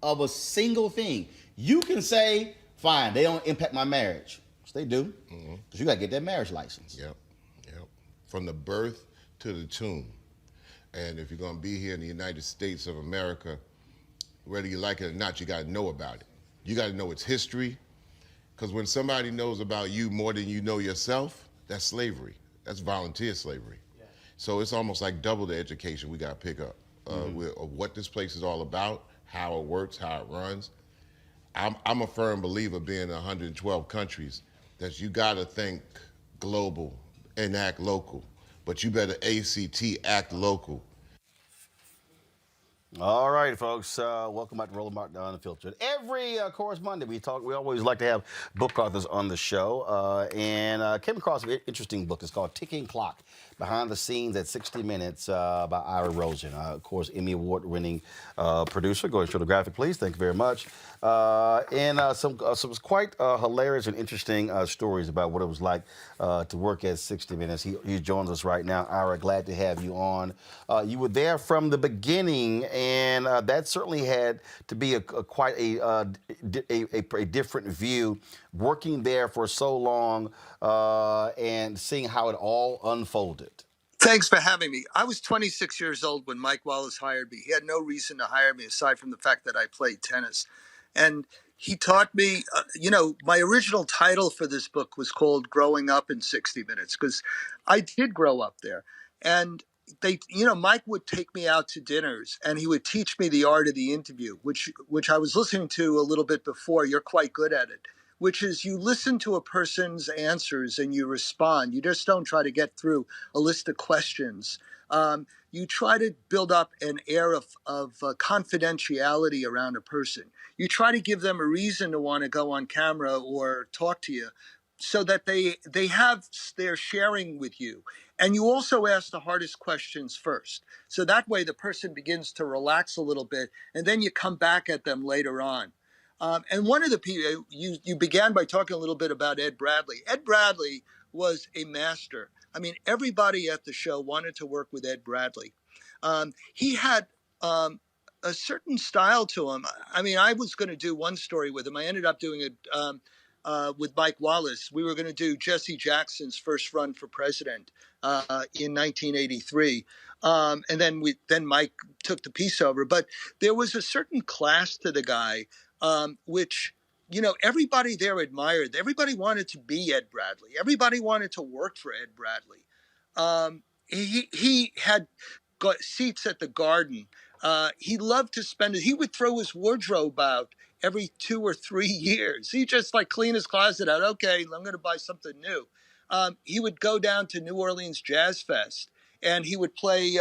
of a single thing. You can say, fine, they don't impact my marriage. Yes, they do. Because you got to get that marriage license. Yep. From the birth to the tomb. And if you're going to be here in the United States of America, whether you like it or not, you got to know about it. You got to know its history. Because when somebody knows about you more than you know yourself, that's slavery. That's volunteer slavery. Yeah. So it's almost like double the education we got to pick up of what this place is all about, how it works, how it runs. I'm a firm believer, being in 112 countries, that you got to think global and act local, but you better act local. All right, folks. Welcome back to Roland Martin Unfiltered. Every course Monday we always like to have book authors on the show, and came across an interesting book. It's called Ticking Clock: Behind the Scenes at 60 Minutes by Ira Rosen. Of course, Emmy Award-winning producer. Go ahead and show the graphic, please. Thank you very much. And some quite hilarious and interesting stories about what it was like to work at 60 Minutes. He joins us right now. Ira, glad to have you on. You were there from the beginning, and that certainly had to be quite a different view, working there for so long and seeing how it all unfolded. Thanks for having me. I was 26 years old when Mike Wallace hired me. He had no reason to hire me aside from the fact that I played tennis. And he taught me, my original title for this book was called Growing Up in 60 Minutes, because I did grow up there. And Mike would take me out to dinners and he would teach me the art of the interview, which I was listening to a little bit before. You're quite good at it, which is you listen to a person's answers and you respond. You just don't try to get through a list of questions. You try to build up an air of confidentiality around a person. You try to give them a reason to want to go on camera or talk to you so that they're sharing with you. And you also ask the hardest questions first. So that way the person begins to relax a little bit and then you come back at them later on. And one of the people, you began by talking a little bit about Ed Bradley. Ed Bradley was a master. I mean, everybody at the show wanted to work with Ed Bradley. He had a certain style to him. I mean, I was going to do one story with him. I ended up doing it with Mike Wallace. We were going to do Jesse Jackson's first run for president in 1983. And then Mike took the piece over. But there was a certain class to the guy, which, everybody there admired. Everybody wanted to be Ed Bradley. Everybody wanted to work for Ed Bradley. He had got seats at the Garden. He loved to spend it. He would throw his wardrobe out every 2 or 3 years. He just clean his closet out. Okay, I'm going to buy something new. He would go down to New Orleans Jazz Fest and he would play,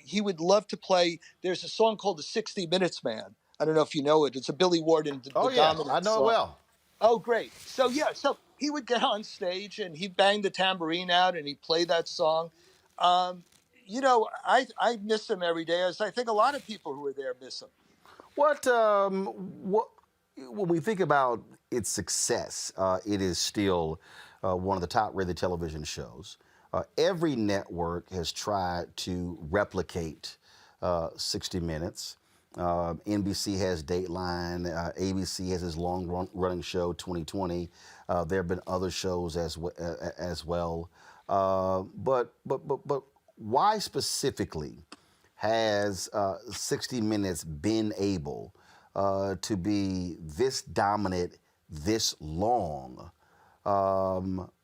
he would love to play. There's a song called The 60 Minutes Man. I don't know if you know it. It's a Billy Ward and the Dominant I know song. it well. Oh, great. So he would get on stage and he'd bang the tambourine out and he'd play that song. I miss him every day, as I think a lot of people who are there miss him. What when we think about its success, it is still one of the top-rated television shows. Every network has tried to replicate 60 Minutes. NBC has Dateline. ABC has its long-running show, 2020. There have been other shows as well. But why specifically has 60 Minutes been able to be this dominant this long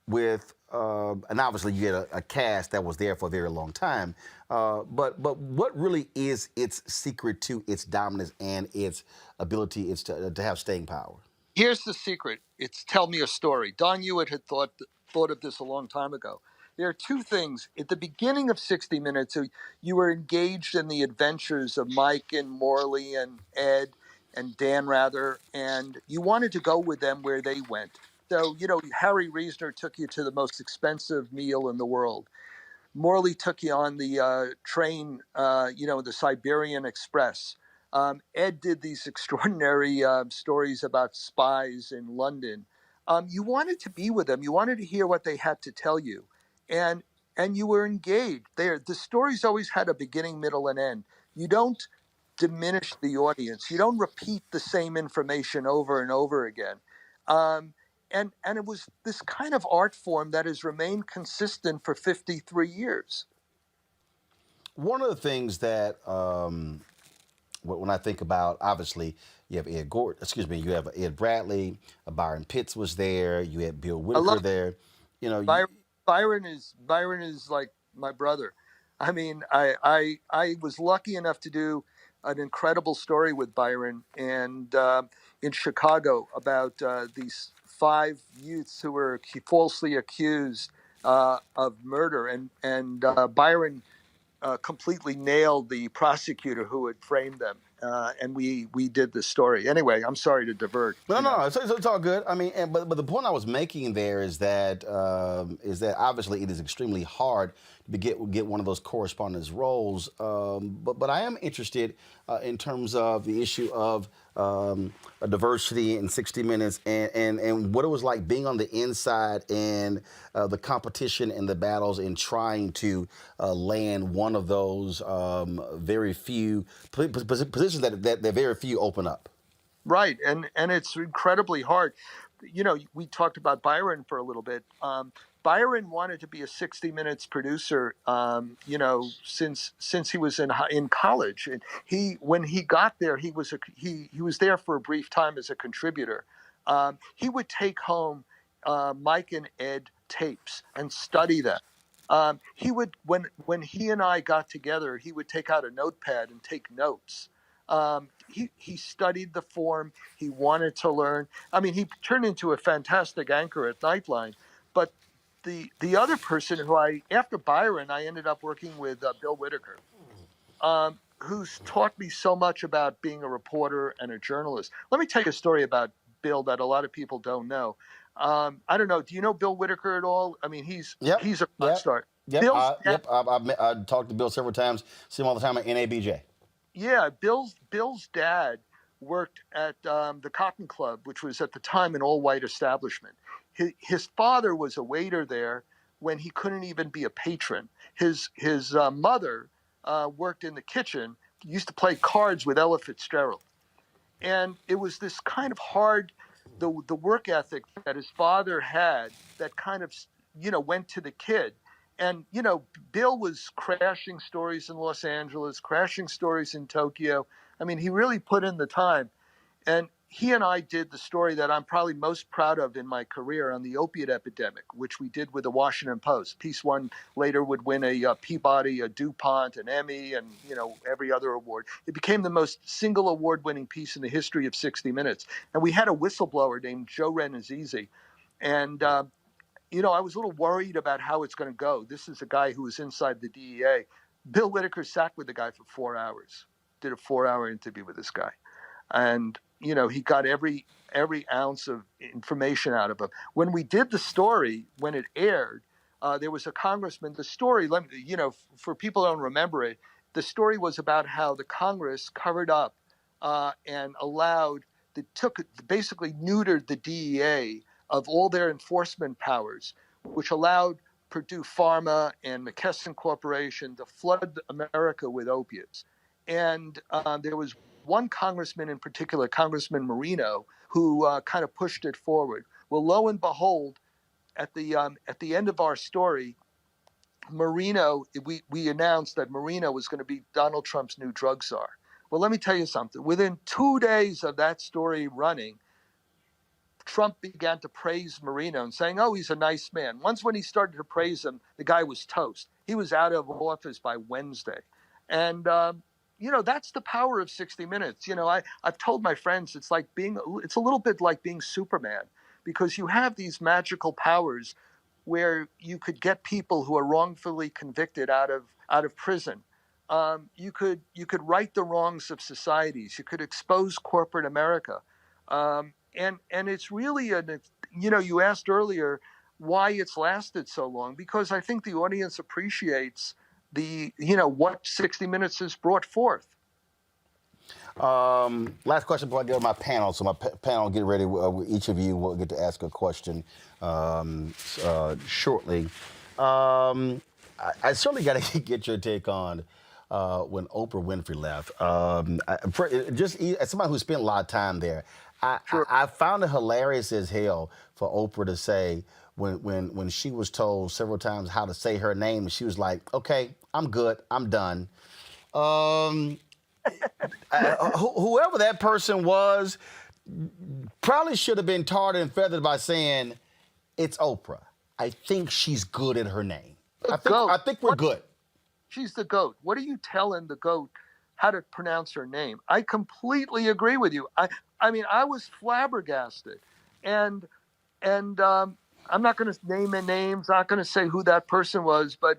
with and obviously you get a cast that was there for a very long time, but what really is its secret to its dominance and its ability to have staying power? Here's the secret. It's tell me a story. Don Hewitt had thought of this a long time ago. There are two things. At the beginning of 60 Minutes, you were engaged in the adventures of Mike and Morley and Ed and Dan, rather, and you wanted to go with them where they went. So, Harry Reasoner took you to the most expensive meal in the world. Morley took you on the train, the Siberian Express. Ed did these extraordinary stories about spies in London. You wanted to be with them. You wanted to hear what they had to tell you. And you were engaged. The stories always had a beginning, middle, and end. You don't diminish the audience. You don't repeat the same information over and over again. And it was this kind of art form that has remained consistent for 53 years. One of the things that when I think about, obviously, you have you have Ed Bradley, Byron Pitts was there, you had Bill Whitaker there. Byron is like my brother. I mean, I was lucky enough to do an incredible story with Byron and in Chicago about these 5 youths who were falsely accused of murder, and Byron completely nailed the prosecutor who had framed them, and we did the story. Anyway, I'm sorry to divert. No, it's all good. I mean, but the point I was making there is that obviously it is extremely hard to get one of those correspondence roles. But I am interested in terms of the issue of a diversity in 60 Minutes and what it was like being on the inside and the competition and the battles and trying to land one of those very few positions that very few open up. Right, and it's incredibly hard. We talked about Byron for a little bit. Byron wanted to be a 60 Minutes producer, since he was in college. And when he got there, he was there for a brief time as a contributor. He would take home Mike and Ed tapes and study them. He would, when he and I got together, he would take out a notepad and take notes. He studied the form. He wanted to learn. I mean, he turned into a fantastic anchor at Nightline. But the other person who after Byron, I ended up working with Bill Whitaker, who's taught me so much about being a reporter and a journalist. Let me tell you a story about Bill that a lot of people don't know. I don't know. Do you know Bill Whitaker at all? I mean, he's a rock star. Yep. Bill's I've talked to Bill several times. See him all the time at NABJ. Yeah, Bill's dad worked at the Cotton Club, which was at the time an all-white establishment. His father was a waiter there when he couldn't even be a patron. His mother worked in the kitchen, used to play cards with Ella Fitzgerald. And it was this kind of hard, the work ethic that his father had that kind of, went to the kid. And, Bill was crashing stories in Los Angeles, crashing stories in Tokyo. I mean, he really put in the time. And he and I did the story that I'm probably most proud of in my career on the opiate epidemic, which we did with the Washington Post. Piece One later would win a Peabody, a DuPont, an Emmy, and, every other award. It became the most single award-winning piece in the history of 60 Minutes. And we had a whistleblower named Joe Renazizi. And, I was a little worried about how it's going to go. This is a guy who was inside the DEA. Bill Whitaker sat with the guy for 4 hours, did a 4-hour interview with this guy. And, he got every ounce of information out of him. When we did the story, when it aired, there was a congressman. The story, for people who don't remember it, the story was about how the Congress covered up and basically neutered the DEA of all their enforcement powers, which allowed Purdue Pharma and McKesson Corporation to flood America with opiates. And there was one congressman in particular, Congressman Marino, who kind of pushed it forward. Well, lo and behold, at the end of our story, Marino, we announced that Marino was going to be Donald Trump's new drug czar. Well, let me tell you something. Within 2 days of that story running, Trump began to praise Marino and saying, oh, he's a nice man. Once when he started to praise him, the guy was toast. He was out of office by Wednesday. And, that's the power of 60 Minutes. I've told my friends it's a little bit like being Superman, because you have these magical powers where you could get people who are wrongfully convicted out of prison. You could right the wrongs of societies. You could expose corporate America. And it's really you asked earlier why it's lasted so long, because I think the audience appreciates what 60 Minutes has brought forth. Last question before I go to my panel. So my panel, get ready. Each of you will get to ask a question shortly. I certainly got to get your take on when Oprah Winfrey left. As somebody who spent a lot of time there, I found it hilarious as hell for Oprah to say when she was told several times how to say her name, and she was like, "Okay, I'm good, I'm done." Whoever that person was probably should have been tarred and feathered by saying, "It's Oprah. I think she's good at her name. I think we're good." She's the GOAT. What are you telling the GOAT how to pronounce her name? I completely agree with you. I mean, I was flabbergasted, and I'm not going to name any names. Not going to say who that person was, but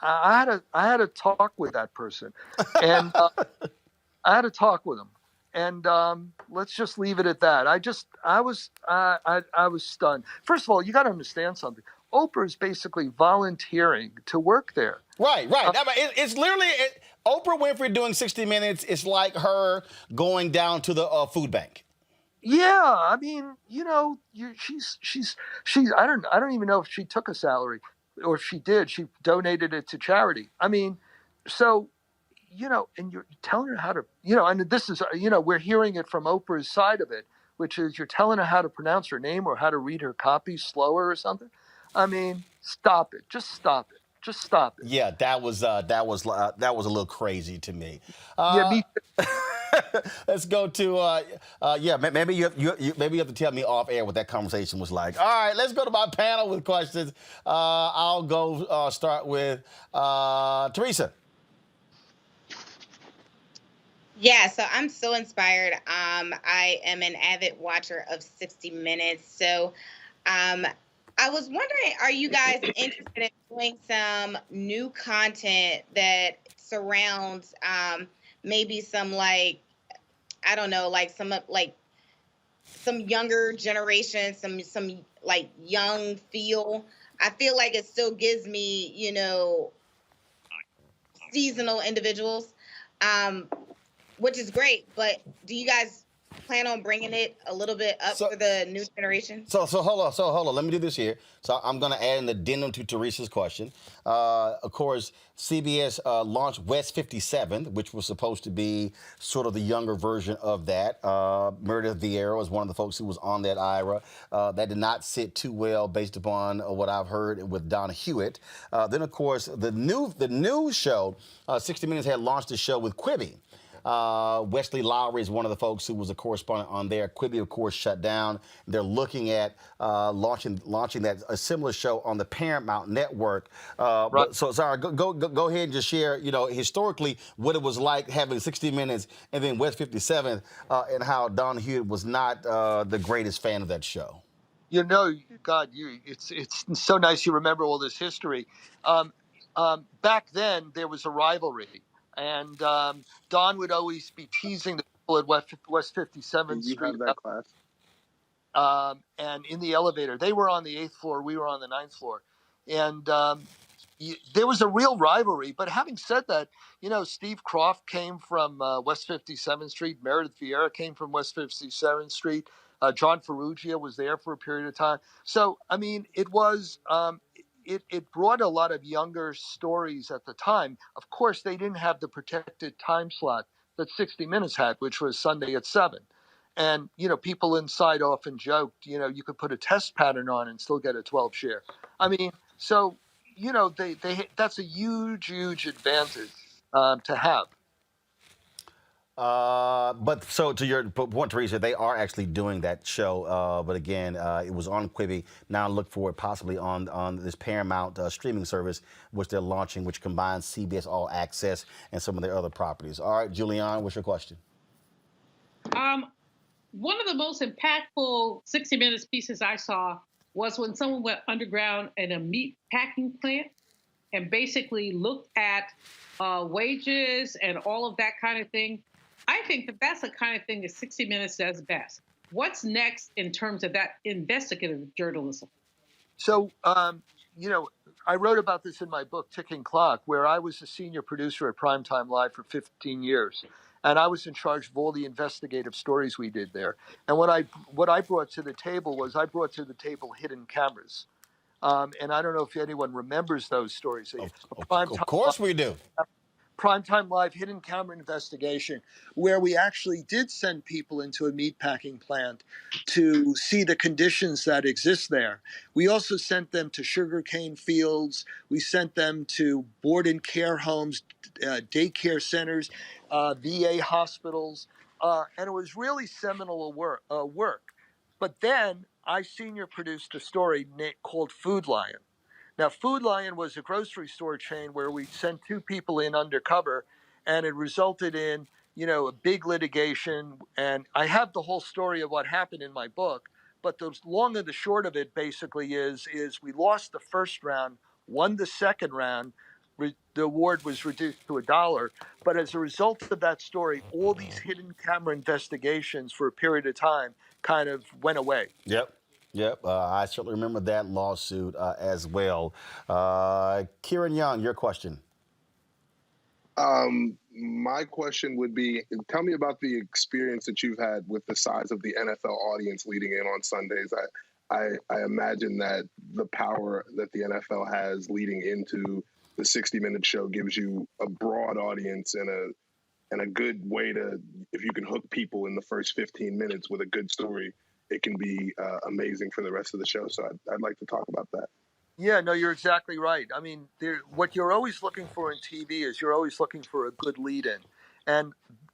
I had a talk with that person, and I had a talk with him, and let's just leave it at that. I was stunned. First of all, you got to understand something. Oprah is basically volunteering to work there. Right. It's literally Oprah Winfrey doing 60 Minutes. It's like her going down to the food bank. Yeah, I mean, she's I don't even know if she took a salary, or if she did, she donated it to charity. I mean, so, and you're telling her how to, and this is, we're hearing it from Oprah's side of it, which is you're telling her how to pronounce her name or how to read her copy slower or something. I mean, stop it. Just stop it. Just stop it. Yeah, that was a little crazy to me. Yeah, me too. Let's go to yeah. Maybe maybe you have to tell me off air what that conversation was like. All right, let's go to my panel with questions. I'll go start with Teresa. Yeah, so I'm so inspired. I am an avid watcher of 60 Minutes. So I was wondering, are you guys interested in doing some new content that surrounds maybe some like, I don't know, like some younger generation, some like young feel. I feel like it still gives me, seasonal individuals. Um, which is great. But do you guys plan on bringing it a little bit up for the new generation? So hold on. Let me do this here. So I'm going to add an addendum to Teresa's question. Of course, CBS launched West 57th, which was supposed to be sort of the younger version of that. Meredith Vieira was one of the folks who was on that Ira. That did not sit too well based upon what I've heard with Don Hewitt. Then, of course, the new show, 60 Minutes had launched a show with Quibi. Wesley Lowery is one of the folks who was a correspondent on there. Quibi, of course, shut down. They're looking at launching a similar show on the Paramount Network. But, so, Zara, go ahead and just share, historically what it was like having 60 Minutes and then West 57th and how Don Hewitt was not the greatest fan of that show. God, it's so nice you remember all this history. Back then, there was a rivalry. And Don would always be teasing the people at West 57th Street. You have that class. And in the elevator, they were on the 8th floor, we were on the 9th floor. And there was a real rivalry. But having said that, Steve Croft came from West 57th Street. Meredith Vieira came from West 57th Street. John Ferrugia was there for a period of time. So, I mean, it was... It brought a lot of younger stories at the time. Of course, they didn't have the protected time slot that 60 Minutes had, which was Sunday at 7. And, people inside often joked, you could put a test pattern on and still get a 12 share. I mean, so, that's a huge, huge advantage to have. But so to your point, Teresa, they are actually doing that show. But again, it was on Quibi. Now look for it possibly on this Paramount streaming service, which they're launching, which combines CBS All Access and some of their other properties. All right, Julianne, what's your question? One of the most impactful 60 Minutes pieces I saw was when someone went underground in a meat packing plant and basically looked at wages and all of that kind of thing. I think that's the kind of thing that 60 Minutes does best. What's next in terms of that investigative journalism? So, I wrote about this in my book, Ticking Clock, where I was a senior producer at Primetime Live for 15 years. And I was in charge of all the investigative stories we did there. And what I brought to the table was hidden cameras. And I don't know if anyone remembers those stories. Of course we do. Primetime Live hidden camera investigation, where we actually did send people into a meatpacking plant to see the conditions that exist there. We also sent them to sugarcane fields. We sent them to board and care homes, daycare centers, VA hospitals, and it was really seminal work. But then I senior produced a story called Food Lion. Now, Food Lion was a grocery store chain where we sent 2 people in undercover, and it resulted in, a big litigation. And I have the whole story of what happened in my book, but the long and the short of it basically is we lost the first round, won the second round. The award was reduced to $1. But as a result of that story, all these hidden camera investigations for a period of time kind of went away. Yep, I certainly remember that lawsuit as well. Kieran Young, your question. My question would be, tell me about the experience that you've had with the size of the NFL audience leading in on Sundays. I imagine that the power that the NFL has leading into the 60 Minute show gives you a broad audience and a good way to, if you can hook people in the first 15 minutes with a good story, it can be amazing for the rest of the show. So I'd like to talk about that. Yeah, no, you're exactly right. I mean, what you're always looking for in TV is you're always looking for a good lead-in. And,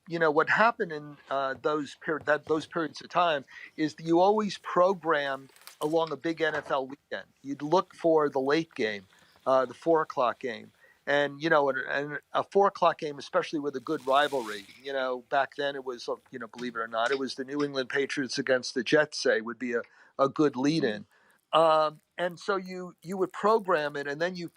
what happened in those periods of time is that you always programmed along a big NFL weekend. You'd look for the late game, the 4 o'clock game. And, a 4 o'clock game, especially with a good rivalry, back then it was, believe it or not, it was the New England Patriots against the Jets, say, would be a good lead in. And so you would program it, and then you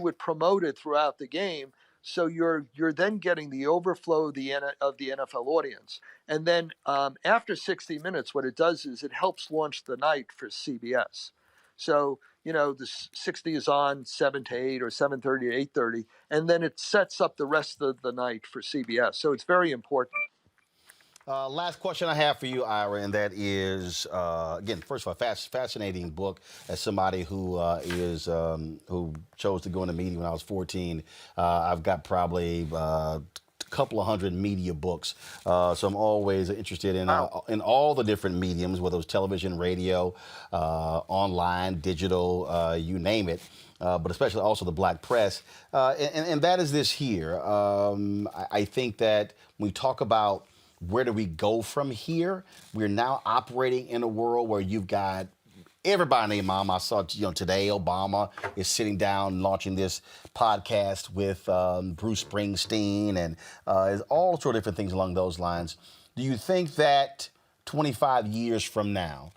would promote it throughout the game. So you're then getting the overflow of the NFL audience. And then after 60 minutes, what it does is it helps launch the night for CBS. So, the 60 is on 7 to 8 or 7:30 to 8:30, and then it sets up the rest of the night for CBS. So it's very important. Last question I have for you, Ira, and that is, again, first of all, fascinating book. As somebody who who chose to go into media when I was 14, I've got probably couple of hundred media books, so I'm always interested in all the different mediums, whether it was television, radio, online, digital, you name it, but especially also the black press, and that is this here. I think that when we talk about where do we go from here, we're now operating in a world where you've got everybody named Mama. I saw, today Obama is sitting down launching this podcast with Bruce Springsteen and all sorts of different things along those lines. Do you think that 25 years from now,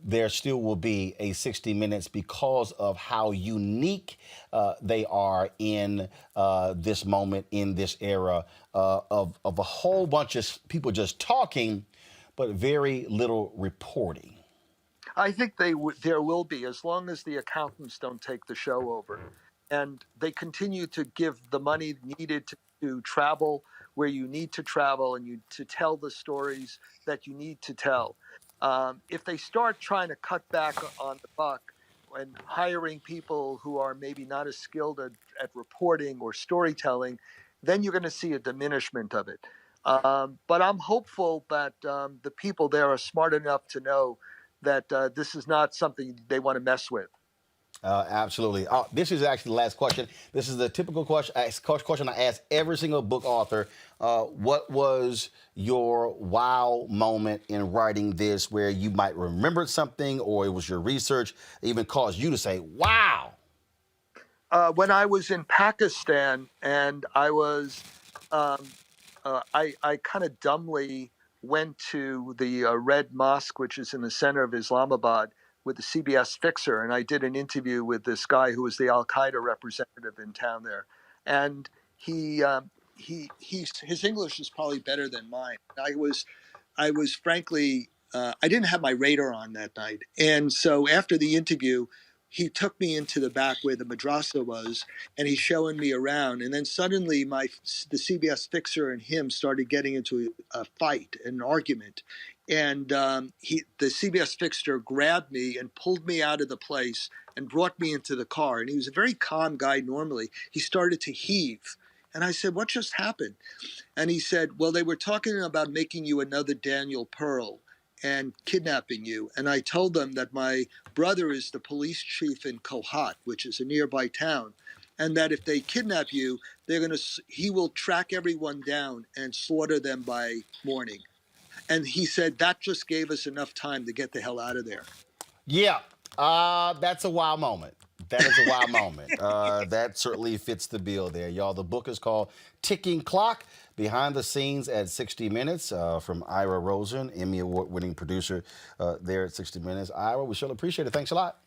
there still will be a 60 Minutes because of how unique they are in this moment, in this era of a whole bunch of people just talking, but very little reporting? I think there will be, as long as the accountants don't take the show over, and they continue to give the money needed to travel where you need to travel and to tell the stories that you need to tell. If they start trying to cut back on the buck and hiring people who are maybe not as skilled at reporting or storytelling, then you're going to see a diminishment of it. But I'm hopeful that the people there are smart enough to know that this is not something they want to mess with. Absolutely. This is actually the last question. This is the typical question I ask every single book author. What was your wow moment in writing this, where you might remember something, or it was your research that even caused you to say, wow? When I was in Pakistan, and I was, I kind of dumbly went to the Red Mosque, which is in the center of Islamabad, with the CBS fixer, and I did an interview with this guy who was the Al Qaeda representative in town there, and his English is probably better than mine. I was frankly, I didn't have my radar on that night, and so after the interview, he took me into the back where the madrasa was, and he's showing me around. And then suddenly the CBS fixer and him started getting into a fight, an argument. And the CBS fixer grabbed me and pulled me out of the place and brought me into the car. And he was a very calm guy normally. He started to heave. And I said, what just happened? And he said, well, they were talking about making you another Daniel Pearl and kidnapping you. And I told them that my brother is the police chief in Kohat, which is a nearby town, and that if they kidnap you, he will track everyone down and slaughter them by morning. And he said that just gave us enough time to get the hell out of there. Yeah, that's a wow moment. That is a wow moment. That certainly fits the bill there, y'all. The book is called Ticking Clock: Behind the Scenes at 60 Minutes from Ira Rosen, Emmy Award-winning producer there at 60 Minutes. Ira, we sure appreciate it. Thanks a lot.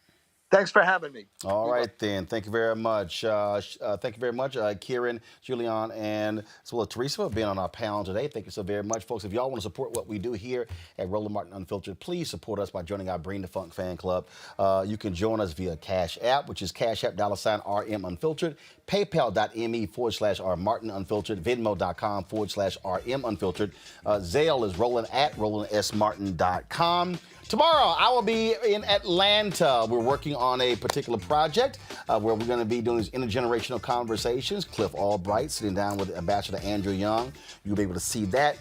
Thanks for having me. All right, then. Thank you very much. Thank you very much, Kieran, Julian, and as well as Teresa for being on our panel today. Thank you so very much, folks. If y'all want to support what we do here at Roland Martin Unfiltered, please support us by joining our Bring the Funk fan club. You can join us via Cash App, which is Cash App $RM Unfiltered, PayPal.me/R Martin Unfiltered, Venmo.com/RM Unfiltered. Zelle is Roland at RolandSMartin.com. Tomorrow, I will be in Atlanta. We're working on a particular project where we're going to be doing these intergenerational conversations. Cliff Albright sitting down with Ambassador Andrew Young. You'll be able to see that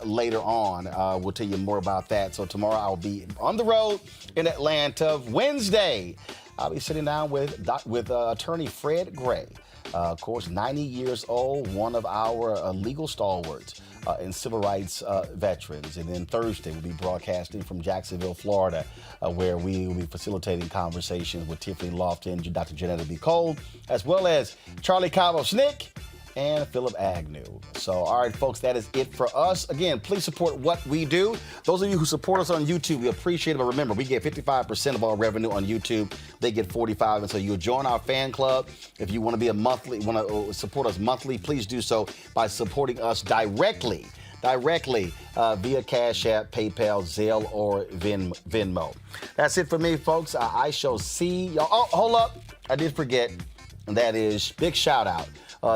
later on. We'll tell you more about that. So tomorrow, I'll be on the road in Atlanta. Wednesday, I'll be sitting down with attorney Fred Gray. Of course, 90 years old, one of our legal stalwarts and civil rights veterans. And then Thursday, we'll be broadcasting from Jacksonville, Florida, where we will be facilitating conversations with Tiffany Lofton, Dr. Janetta B. Cole, as well as Charlie Cabo Snick and Philip Agnew. So, all right, folks, that is it for us. Again, please support what we do. Those of you who support us on YouTube, we appreciate it. But remember, we get 55% of our revenue on YouTube. They get 45%. And so you'll join our fan club. If you want to be want to support us monthly, please do so by supporting us directly via Cash App, PayPal, Zelle, or Venmo. That's it for me, folks. I shall see y'all. Oh, hold up. I did forget. And that is big shout out.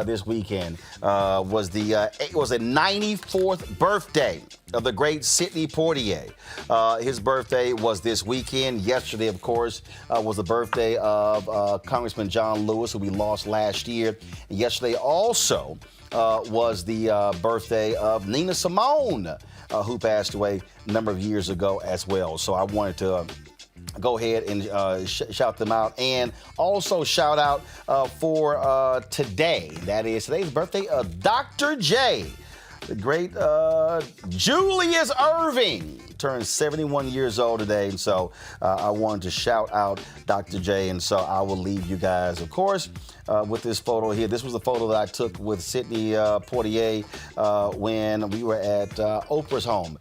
This weekend was the 94th birthday of the great Sidney Poitier. His birthday was this weekend. Yesterday, of course, was the birthday of Congressman John Lewis, who we lost last year. And yesterday also was the birthday of Nina Simone, who passed away a number of years ago as well. So I wanted to go ahead and shout them out, and also shout out for today. That is today's birthday of Dr. J. The great Julius Irving turned 71 years old today, and so I wanted to shout out Dr. J. And so I will leave you guys, of course, with this photo here. This was the photo that I took with Sidney Poitier when we were at Oprah's home.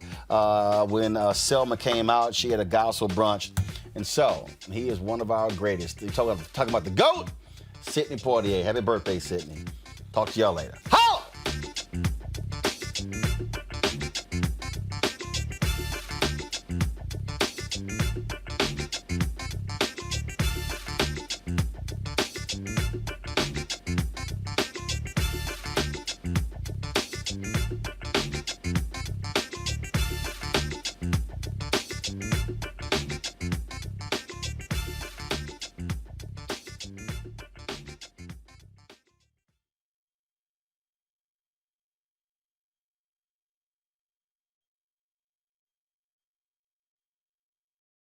When Selma came out, she had a gospel brunch. And so, he is one of our greatest. Talking about the GOAT, Sidney Poitier. Happy birthday, Sidney. Talk to y'all later.